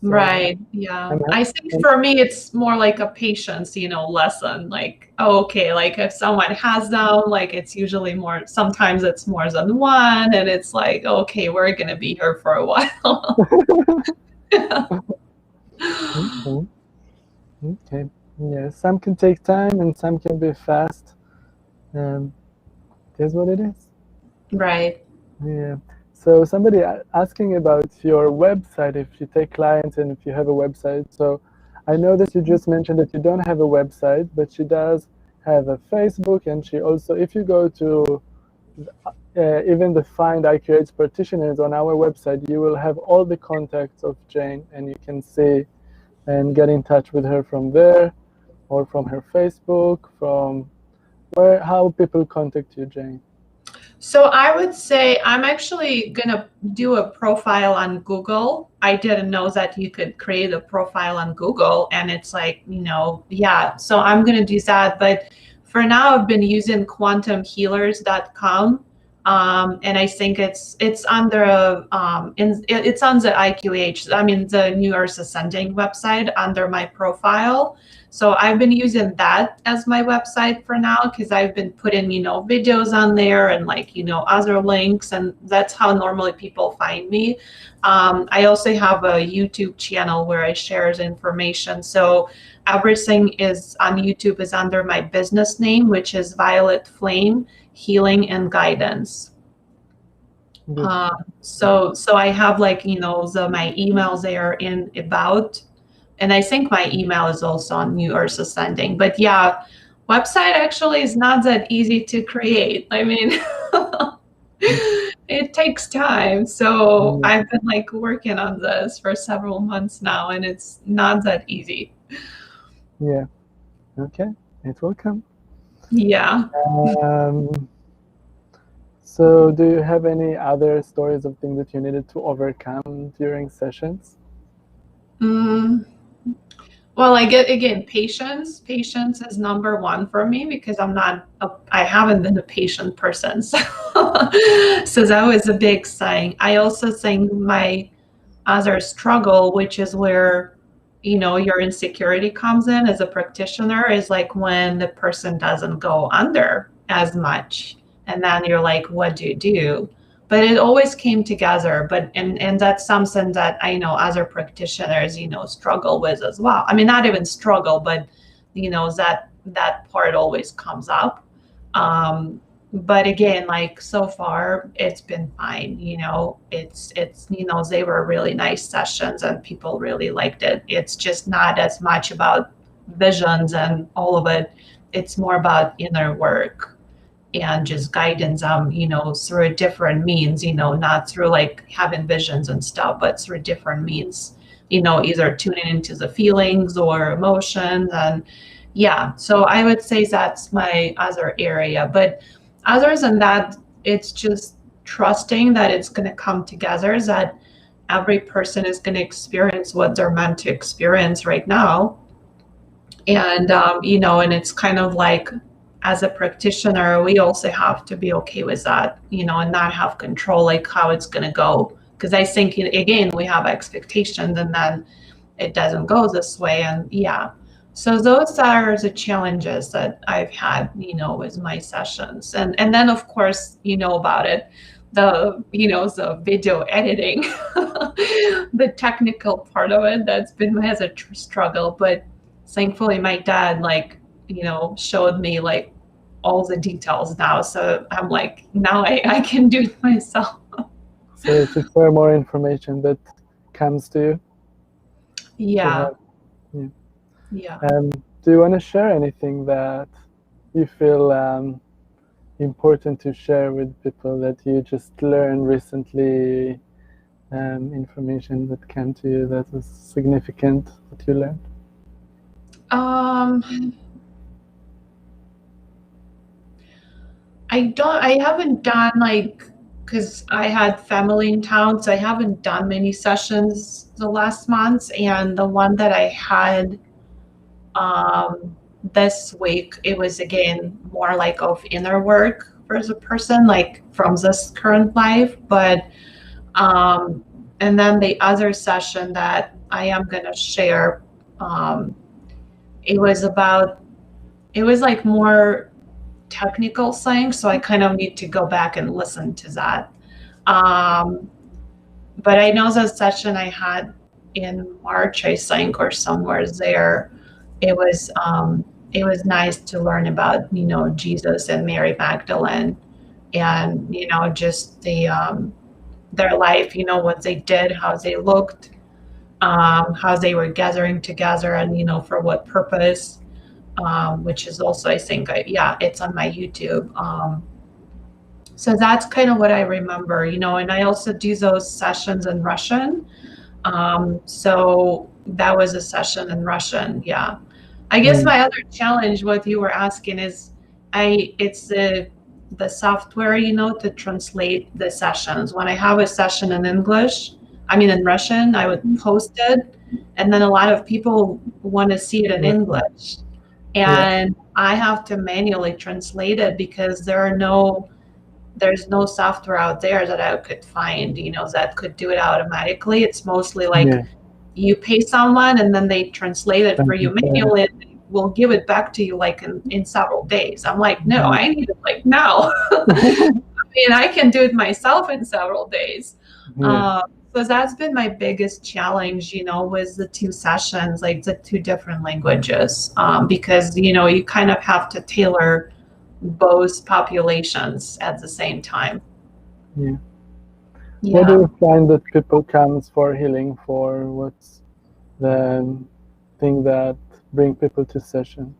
So, right. Yeah. I think for me, it's more like a patience, lesson. Like, oh, okay, like if someone has them, like it's usually more, sometimes it's more than one. And it's like, okay, we're going to be here for a while. Okay. Yeah. Some can take time and some can be fast. Here's what it is. Right. Yeah. So somebody asking about your website, if you take clients and if you have a website. So I know that you just mentioned that you don't have a website, but she does have a Facebook, and she also, if you go to even the Find IQH practitioners on our website, you will have all the contacts of Jane, and you can see and get in touch with her from there, or from her Facebook, from how people contact you, Jane. So I would say I'm actually going to do a profile on Google. I didn't know that you could create a profile on Google, and it's like, yeah, so I'm going to do that. But for now, I've been using quantumhealers.com. And I think it's under it's on the IQH, I mean the New Earth Ascending website under my profile. So I've been using that as my website for now, because I've been putting videos on there and like other links, and that's how normally people find me. I also have a YouTube channel where I share the information. So everything is on YouTube is under my business name, which is Violet Flame Healing and Guidance. So I have like my emails there in about, and I think my email is also on New Earth Ascending. But yeah, website actually is not that easy to create. I mean, it takes time. So I've been like working on this for several months now, and it's not that easy. Yeah. Okay. It will come. Yeah. So do you have any other stories of things that you needed to overcome during sessions? Well, I get, again, patience. Patience is number one for me, because I haven't been a patient person. So, so that was a big thing. I also think my other struggle, which is where, your insecurity comes in as a practitioner, is like when the person doesn't go under as much. And then you're like, what do you do? But it always came together. But and that's something that I know other practitioners, struggle with as well. I mean, not even struggle, but that part always comes up. But again, like so far, it's been fine. It's they were really nice sessions and people really liked it. It's just not as much about visions and all of it. It's more about inner work. and just guidance, through different means, not through like having visions and stuff, but through different means, either tuning into the feelings or emotions. And yeah, so I would say that's my other area. But other than that, it's just trusting that it's going to come together, that every person is going to experience what they're meant to experience right now. And, and it's kind of like, as a practitioner, we also have to be okay with that, and not have control, like how it's going to go. Because I think, again, we have expectations and then it doesn't go this way. And yeah, so those are the challenges that I've had, with my sessions. And then, of course, about it, the video editing, the technical part of it, has a struggle. But thankfully, my dad, showed me like all the details now. So I'm like, now I can do it myself. So it's far more information that comes to you. Yeah. Yeah. Do you want to share anything that you feel important to share with people that you just learned recently, information that came to you that was significant that you learned? I haven't done because I had family in town, so I haven't done many sessions the last months. And the one that I had this week, it was again more like of inner work for the person, like from this current life. But and then the other session that I am gonna share, it was like more technical thing, so I kind of need to go back and listen to that. But I know the session I had in March, I think, or somewhere there, it was nice to learn about, Jesus and Mary Magdalene, and just their life, what they did, how they looked, how they were gathering together, and for what purpose. Which is also, I think, it's on my YouTube. So that's kind of what I remember, and I also do those sessions in Russian. So that was a session in Russian. Yeah. I guess my other challenge, what you were asking, is it's the software, to translate the sessions. When I have a session in in Russian, I would post it, and then a lot of people want to see it in English. And I have to manually translate it because there's no software out there that I could find, that could do it automatically. It's mostly like you pay someone and then they translate it for you manually, and will give it back to you like in several days. I'm like, no, I need it like now. I can do it myself in several days. So that's been my biggest challenge, with the two sessions, like the two different languages, because, you kind of have to tailor both populations at the same time. Yeah. What do you find that people comes for healing for? What's the thing that bring people to sessions?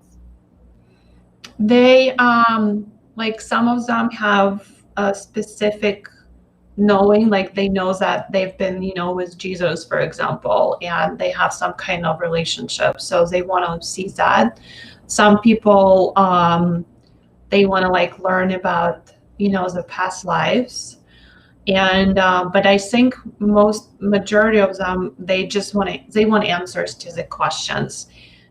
They, some of them have a specific knowing, like they know that they've been, with Jesus, for example, and they have some kind of relationship. So they want to see that. Some people, they want to learn about, the past lives. And, but I think majority of them, they want answers to the questions.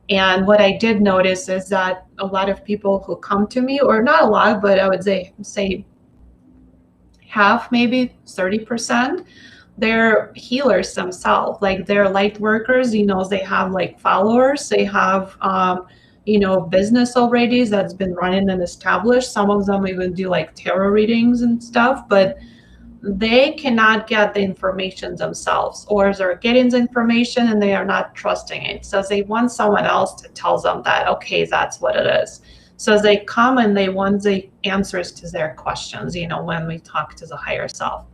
And what I did notice is that a lot of people who come to me, or not a lot, but I would say half, maybe 30%, they're healers themselves. Like they're light workers, they have followers, they have, business already that's been running and established. Some of them even do tarot readings and stuff, but they cannot get the information themselves, or they're getting the information and they are not trusting it. So they want someone else to tell them that, okay, that's what it is. So they come and they want the answers to their questions, when we talk to the higher self.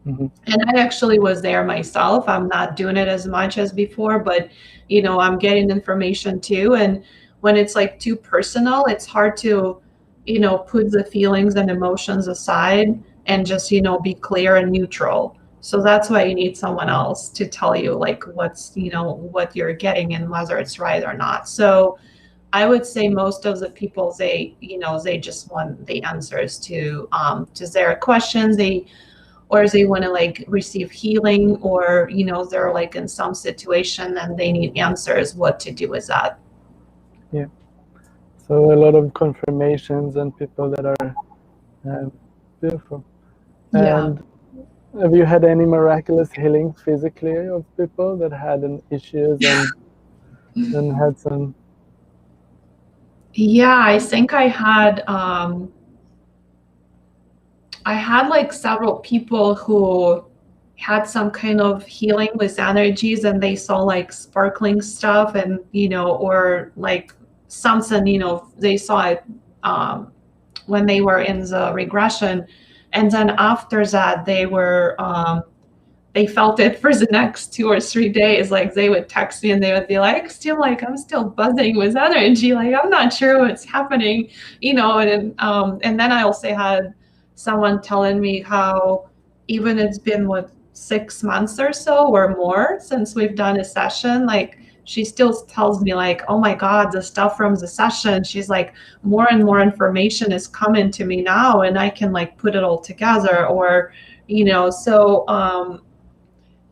And I actually was there myself. I'm not doing it as much as before, but, I'm getting information too. And when it's too personal, it's hard to put the feelings and emotions aside and just, be clear and neutral. So that's why you need someone else to tell you like what's, what you're getting and whether it's right or not. So I would say most of the people, they just want the answers to their questions. They want to like receive healing, or, they're like in some situation and they need answers what to do with that. Yeah. So a lot of confirmations and people that are beautiful. And have you had any miraculous healing physically of people that had issues and had some? Yeah, I think I had like several people who had some kind of healing with energies, and they saw like sparkling stuff, and or like something, they saw it when they were in the regression, and then after that they felt it for the next 2 or 3 days. Like they would text me and they would be like, I'm still buzzing with energy. Like, I'm not sure what's happening, and then I also had someone telling me how even it's been 6 months or so or more since we've done a session, like she still tells me like, oh my God, the stuff from the session, she's like, more and more information is coming to me now and I can like put it all together, or so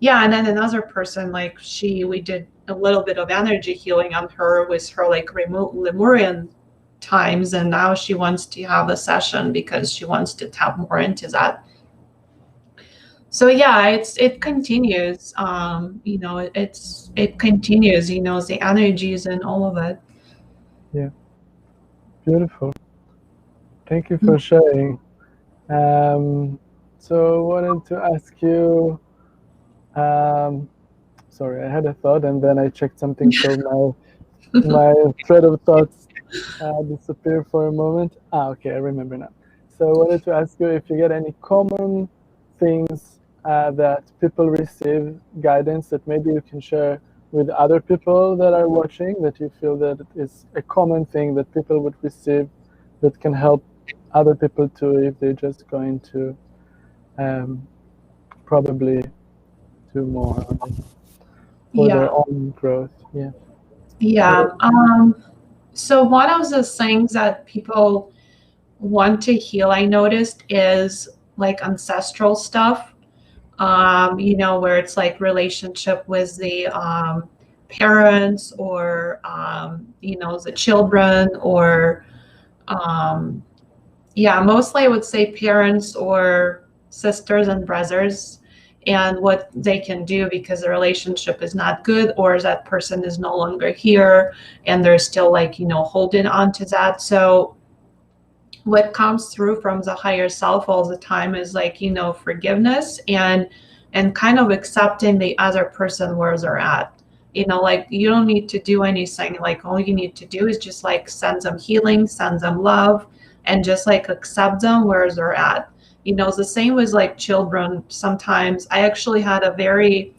yeah. And then another person, like we did a little bit of energy healing on her with her like Lemurian times, and now she wants to have a session because she wants to tap more into that. So yeah, it continues. It continues. The energies and all of it. Yeah, beautiful. Thank you for sharing. So I wanted to ask you. Sorry, I had a thought and then I checked something, so my thread of thoughts disappeared for a moment. Okay, I remember now. So I wanted to ask you if you get any common things that people receive, guidance that maybe you can share with other people that are watching, that you feel that it is a common thing that people would receive that can help other people too, if they're just going to probably do more for their own growth. So one of the things that people want to heal, I noticed, is like ancestral stuff, where it's like relationship with the parents, or the children, or mostly I would say parents or sisters and brothers, and what they can do because the relationship is not good, or that person is no longer here and they're still like, holding on to that. So what comes through from the higher self all the time is like, forgiveness and kind of accepting the other person where they're at. Like you don't need to do anything. Like all you need to do is just like send them healing, send them love, and just like accept them where they're at. The same with like children. Sometimes I actually had a very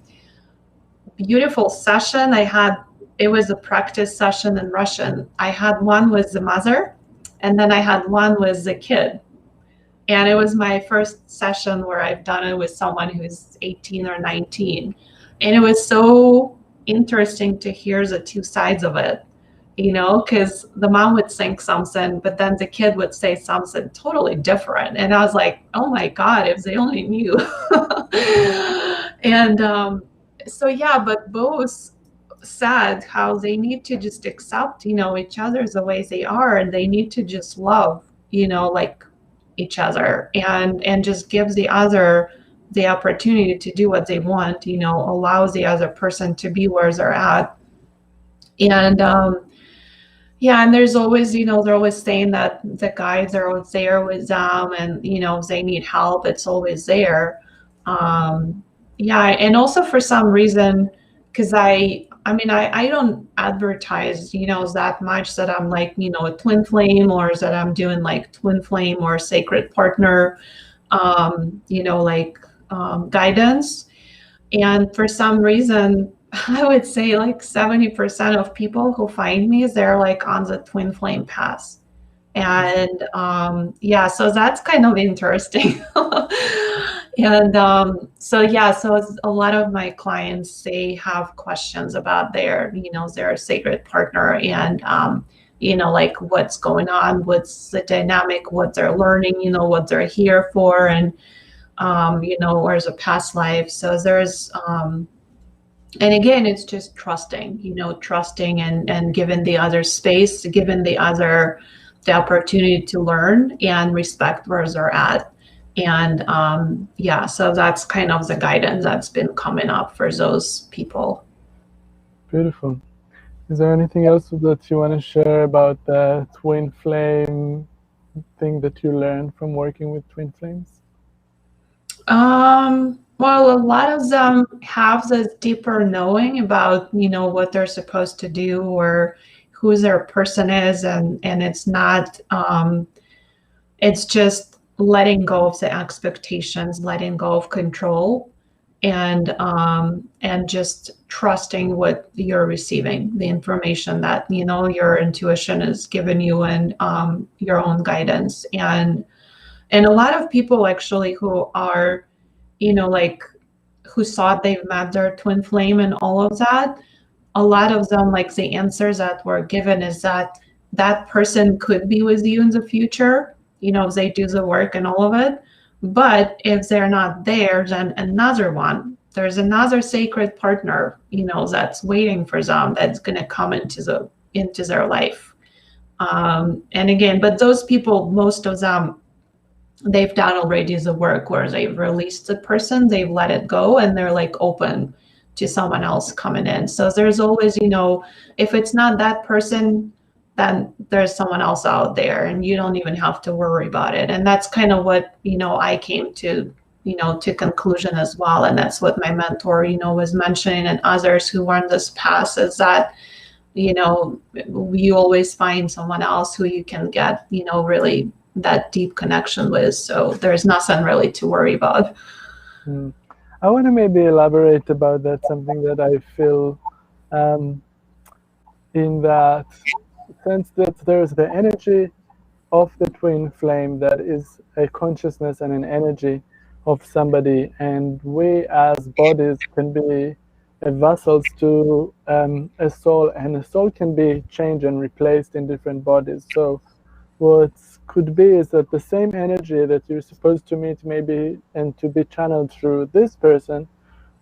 beautiful session. It was a practice session in Russian. I had one with the mother, and then I had one with the kid. And it was my first session where I've done it with someone who's 18 or 19. And it was so interesting to hear the two sides of it, because the mom would think something, but then the kid would say something totally different. And I was like, oh my God, if they only knew. And so, yeah, but both said how they need to just accept, each other the way they are, and they need to just love, like each other, and just give the other the opportunity to do what they want, allow the other person to be where they're at. And and there's always, they're always saying that the guides are always there with them, and if they need help, it's always there. And also for some reason, because I don't advertise, that much that I'm like, a twin flame, or that I'm doing like twin flame or sacred partner, guidance. And for some reason, I would say like 70% of people who find me, they're like on the twin flame path, And yeah, so that's kind of interesting. And so yeah, so a lot of my clients, they have questions about their, their sacred partner, and like what's going on, what's the dynamic, what they're learning, what they're here for, and where's a past life. So there's and again, it's just trusting, trusting and giving the other space, giving the other the opportunity to learn and respect where they're at. And yeah, so that's kind of the guidance that's been coming up for those people. Beautiful. Is there anything else that you want to share about the twin flame thing that you learned from working with twin flames? Well, a lot of them have this deeper knowing about, what they're supposed to do or who their person is, and it's not, it's just letting go of the expectations, letting go of control, and just trusting what you're receiving, the information that, your intuition is giving you, and your own guidance. And a lot of people actually who are, like, who thought they've met their twin flame and all of that, a lot of them, like, the answers that were given is that that person could be with you in the future, if they do the work and all of it. But if they're not there, then there's another sacred partner, that's waiting for them, that's going to come into their life. And again, but those people, most of them, they've done already the work where they've released the person, they've let it go, and they're like open to someone else coming in. So there's always, if it's not that person, then there's someone else out there, and you don't even have to worry about it. And that's kind of what, I came to, to conclusion as well. And that's what my mentor, was mentioning, and others who were on this path, is that, you always find someone else who you can get, really that deep connection with. So there's nothing really to worry about. I want to maybe elaborate about that, something that I feel in that sense, that there's the energy of the twin flame that is a consciousness and an energy of somebody, and we as bodies can be vessels to a soul, and a soul can be changed and replaced in different bodies. So what could be is that the same energy that you're supposed to meet maybe and to be channeled through this person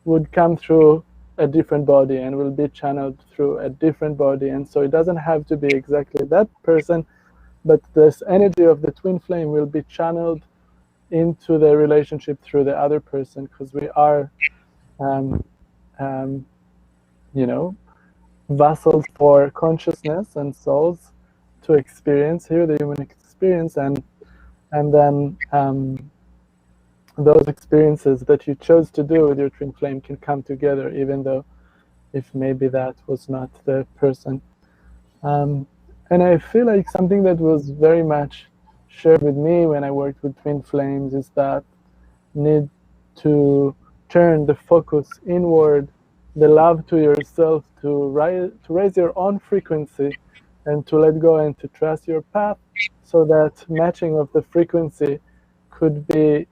would come through a different body and will be channeled through a different body. And so it doesn't have to be exactly that person, but this energy of the twin flame will be channeled into the relationship through the other person, because we are vessels for consciousness and souls to experience here the human experience, and then those experiences that you chose to do with your twin flame can come together, even though if maybe that was not the person. And I feel like something that was very much shared with me when I worked with twin flames is that need to turn the focus inward, the love to yourself, to raise your own frequency, and to let go and to trust your path, so that matching of the frequency could be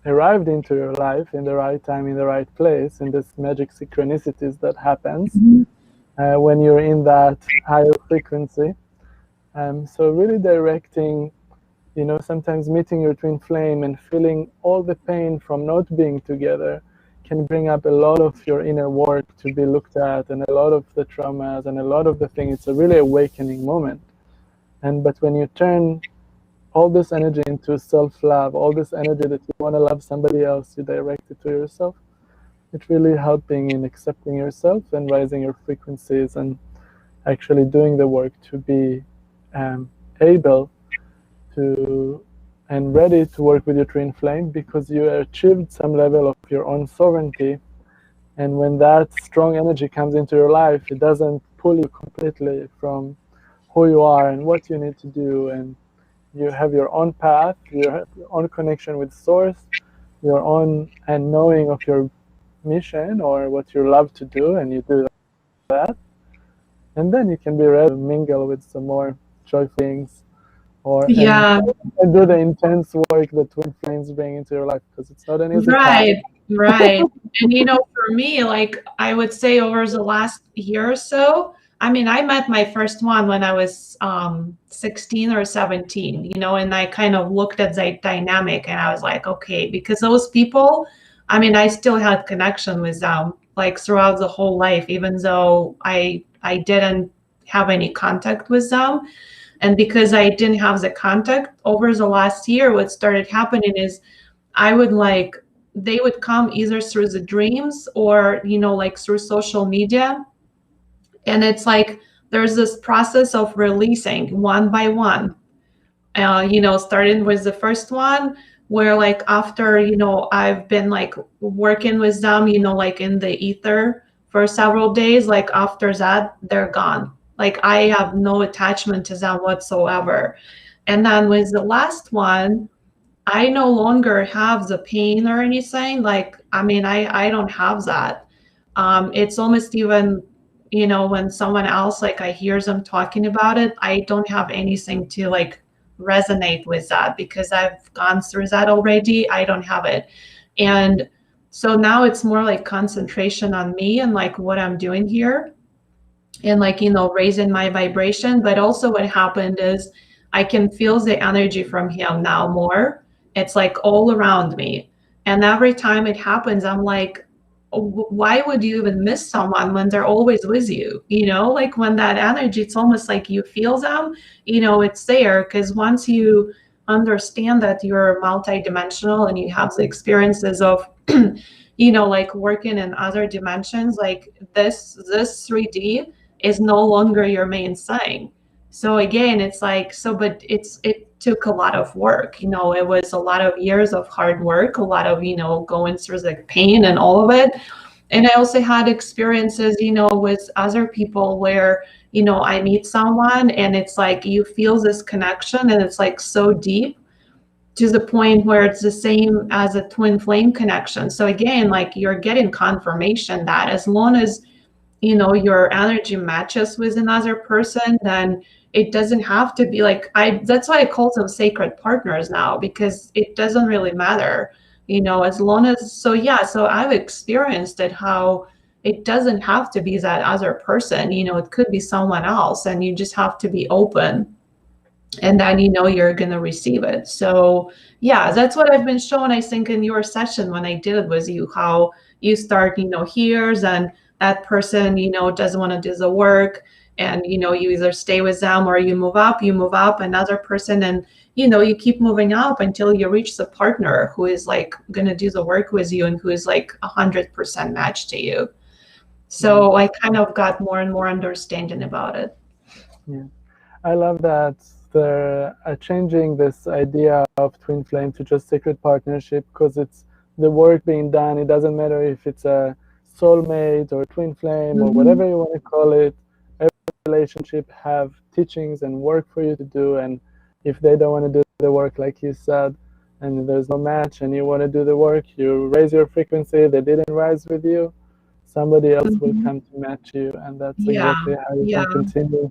arrived into your life in the right time, in the right place, in this magic synchronicities that happens when you're in that higher frequency. So really directing, sometimes meeting your twin flame and feeling all the pain from not being together can bring up a lot of your inner work to be looked at, and a lot of the traumas and a lot of the things. It's a really awakening moment. But when you turn all this energy into self-love, all this energy that you want to love somebody else, you direct it to yourself. It's really helping in accepting yourself and raising your frequencies, and actually doing the work to be able to and ready to work with your twin flame, because you achieved some level of your own sovereignty. And when that strong energy comes into your life, it doesn't pull you completely from who you are and what you need to do. And you have your own path, you have your own connection with source, your own and knowing of your mission or what you love to do, and you do that. And then you can be ready to mingle with some more joy things, or Yeah. and do the intense work that twin flames bring into your life, because it's not an easy Right, path. right. And for me, like I would say over the last year or so, I mean, I met my first one when I was 16 or 17, and I kind of looked at the dynamic and I was like, okay, because those people, I mean, I still had connection with them like throughout the whole life, even though I didn't have any contact with them. And because I didn't have the contact over the last year, what started happening is I would they would come either through the dreams or, like through social media. And it's like there's this process of releasing one by one, starting with the first one where like after, I've been like working with them, like in the ether for several days, like after that, they're gone. Like I have no attachment to them whatsoever. And then with the last one, I no longer have the pain or anything. Like, I mean, I don't have that. It's almost even, when someone else, like I hear them talking about it, I don't have anything to like resonate with that because I've gone through that already. I don't have it. And so now it's more like concentration on me and like what I'm doing here and like, raising my vibration. But also what happened is I can feel the energy from him now more. It's like all around me. And every time it happens, I'm like, why would you even miss someone when they're always with you? Like when that energy, it's almost like you feel them, it's there. Because once you understand that you're multidimensional and you have the experiences of, like working in other dimensions, like this 3D is no longer your main thing. So again, it's like, but it took a lot of work, it was a lot of years of hard work, a lot of, going through the pain and all of it. And I also had experiences, with other people where, I meet someone and it's like, you feel this connection and it's like so deep to the point where it's the same as a twin flame connection. So again, like you're getting confirmation that as long as your energy matches with another person, then it doesn't have to be like that's why I call them sacred partners now, because it doesn't really matter, as long as so I've experienced it, how it doesn't have to be that other person, it could be someone else, and you just have to be open, and then you're going to receive it. So that's what I've been shown, I think, in your session when I did it with you, how you start here, and that person doesn't want to do the work, and you either stay with them or you move up another person, and you keep moving up until you reach the partner who is like going to do the work with you and who is like 100% matched to you. So I kind of got more and more understanding about it. Yeah, I love that they're changing this idea of twin flame to just sacred partnership, because it's the work being done. It doesn't matter if it's a soulmate or twin flame or whatever you want to call it. Every relationship have teachings and work for you to do, and if they don't want to do the work, like you said, and there's no match and you want to do the work, you raise your frequency, they didn't rise with you, somebody else will come to match you, and that's exactly how you can continue.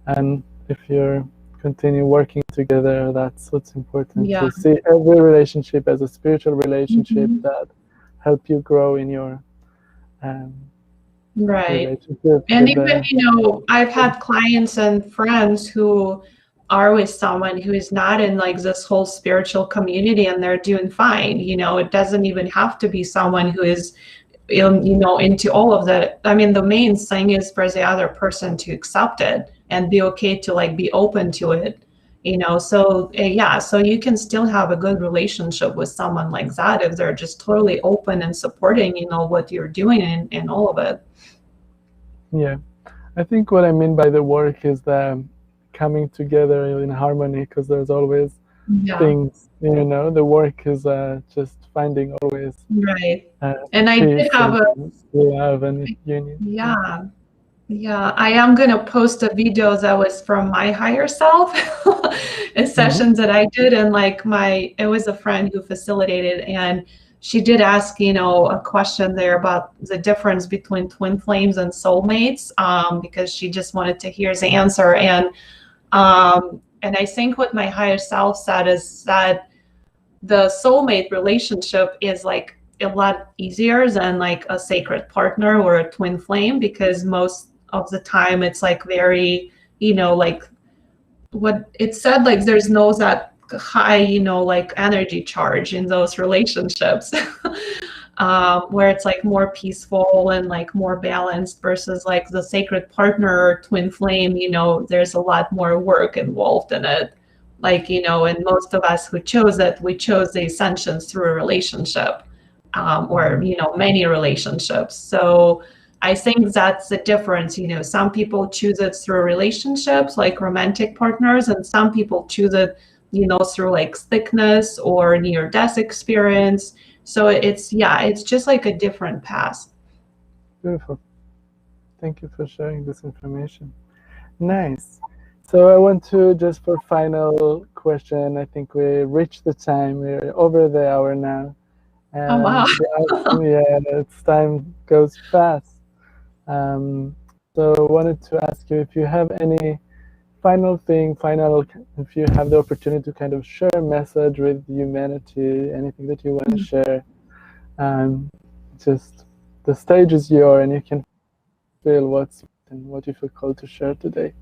And if you're continue working together, that's what's important, to see every relationship as a spiritual relationship that help you grow in your relationship. And even I've had clients and friends who are with someone who is not in like this whole spiritual community, and they're doing fine. It doesn't even have to be someone who is into all of that. I mean, the main thing is for the other person to accept it and be okay to like be open to it, so so you can still have a good relationship with someone like that if they're just totally open and supporting what you're doing and all of it. I think what I mean by the work is the coming together in harmony, because there's always things, the work is just finding always and I did have love and union. I am going to post a video that was from my higher self, a sessions that I did, and like it was a friend who facilitated, and she did ask, a question there about the difference between twin flames and soulmates, because she just wanted to hear the answer. And And I think what my higher self said is that the soulmate relationship is like a lot easier than like a sacred partner or a twin flame, because most of the time it's like very, like what it said, like there's no that high, like energy charge in those relationships. Where it's like more peaceful and like more balanced, versus like the sacred partner or twin flame, there's a lot more work involved in it. Like, and most of us who chose it, we chose the ascensions through a relationship, or, many relationships. So I think that's the difference. Some people choose it through relationships, like romantic partners, and some people choose it, through like sickness or near-death experience. So it's just like a different path. Beautiful. Thank you for sharing this information. Nice. So I want to, just for final question, I think we reached the time. We're over the hour now. And oh, wow. Time goes fast. So I wanted to ask you if you have any if you have the opportunity to kind of share a message with humanity, anything that you want to share, just the stage is yours, and you can feel what you feel called to share today.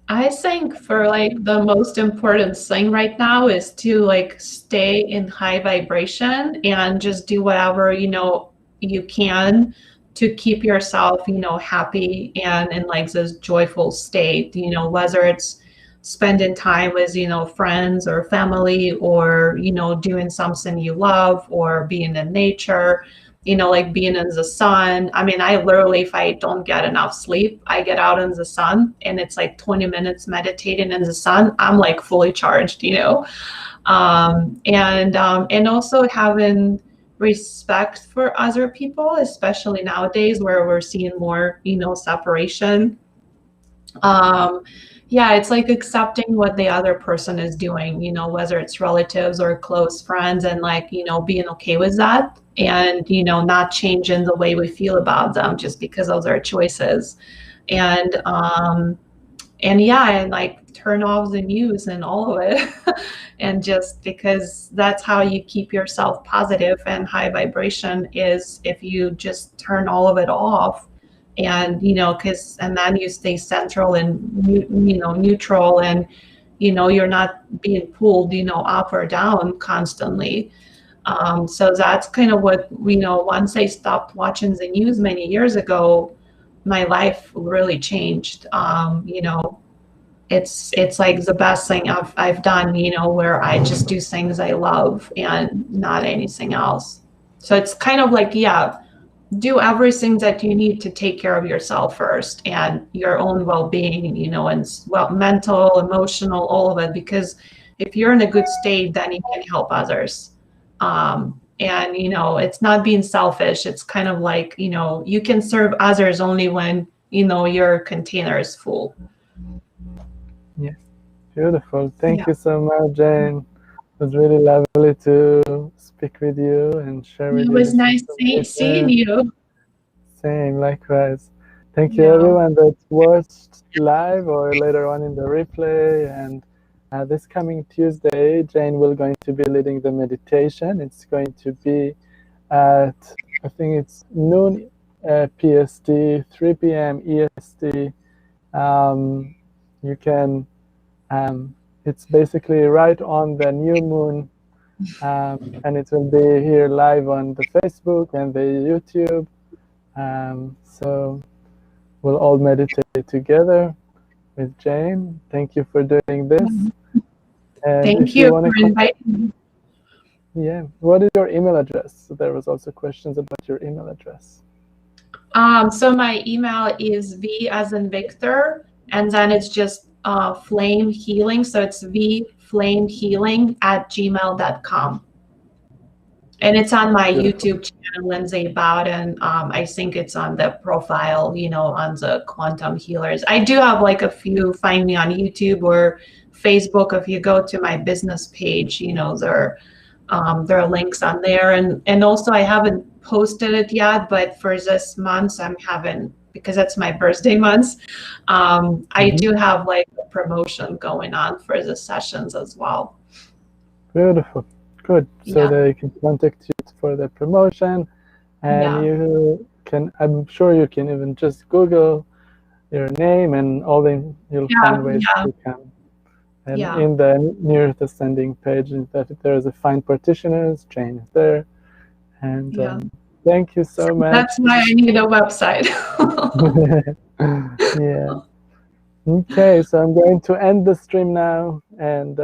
I think for like the most important thing right now is to like stay in high vibration and just do whatever, you can to keep yourself, happy and in like this joyful state, whether it's spending time with, friends or family, or, doing something you love, or being in nature, like being in the sun. I mean, I literally, if I don't get enough sleep, I get out in the sun and it's like 20 minutes meditating in the sun. I'm like fully charged, and also having respect for other people, especially nowadays where we're seeing more, separation. It's like accepting what the other person is doing, whether it's relatives or close friends, and like, being okay with that, and, not changing the way we feel about them just because of their choices. And like turn off the news and all of it. And just because that's how you keep yourself positive and high vibration, is if you just turn all of it off. And, and then you stay central and, neutral, and, you're not being pulled, up or down constantly. So that's kind of what, once I stopped watching the news many years ago, my life really changed. It's like the best thing I've done, where I just do things I love and not anything else. So it's kind of like, do everything that you need to take care of yourself first, and your own well-being, and mental, emotional, all of it, because if you're in a good state, then you can help others. And, it's not being selfish. It's kind of like, you can serve others only when, your container is full. Yes, beautiful. Thank you so much, Jane. It was really lovely to speak with you and share with you. It was nice seeing you. Same, likewise. Thank you everyone that watched live or later on in the replay. And this coming Tuesday, Jane will going to be leading the meditation. It's going to be at, I think it's noon PST, 3 p.m. EST. You can, it's basically right on the new moon, and it will be here live on the Facebook and the YouTube. So we'll all meditate together with Jane. Thank you for doing this. And thank you for inviting me. Yeah. What is your email address? So there was also questions about your email address. So my email is V as in Victor, and then it's just flame healing. So it's vflamehealing@gmail.com. And it's on my YouTube channel, Lindsay Bowden. I think it's on the profile, on the Quantum Healers. I do have like a few, find me on YouTube or Facebook. If you go to my business page, there are links on there. And also I haven't posted it yet, but for this month I'm having, because that's my birthday month, I do have like a promotion going on for the sessions as well. Beautiful. Good. So they can contact you for the promotion, and you can, I'm sure you can even just Google your name and all the, you'll find ways to come. And in the nearest ascending page, that there's a Find Practitioners, Jane is there. And thank you so much. That's why I need a website. Yeah. Okay, so I'm going to end the stream now, and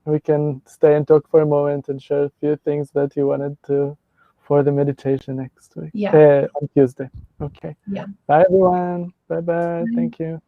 we can stay and talk for a moment and share a few things that you wanted to for the meditation next week. On Tuesday. Okay. Yeah. Bye, everyone. Bye-bye. Thank you.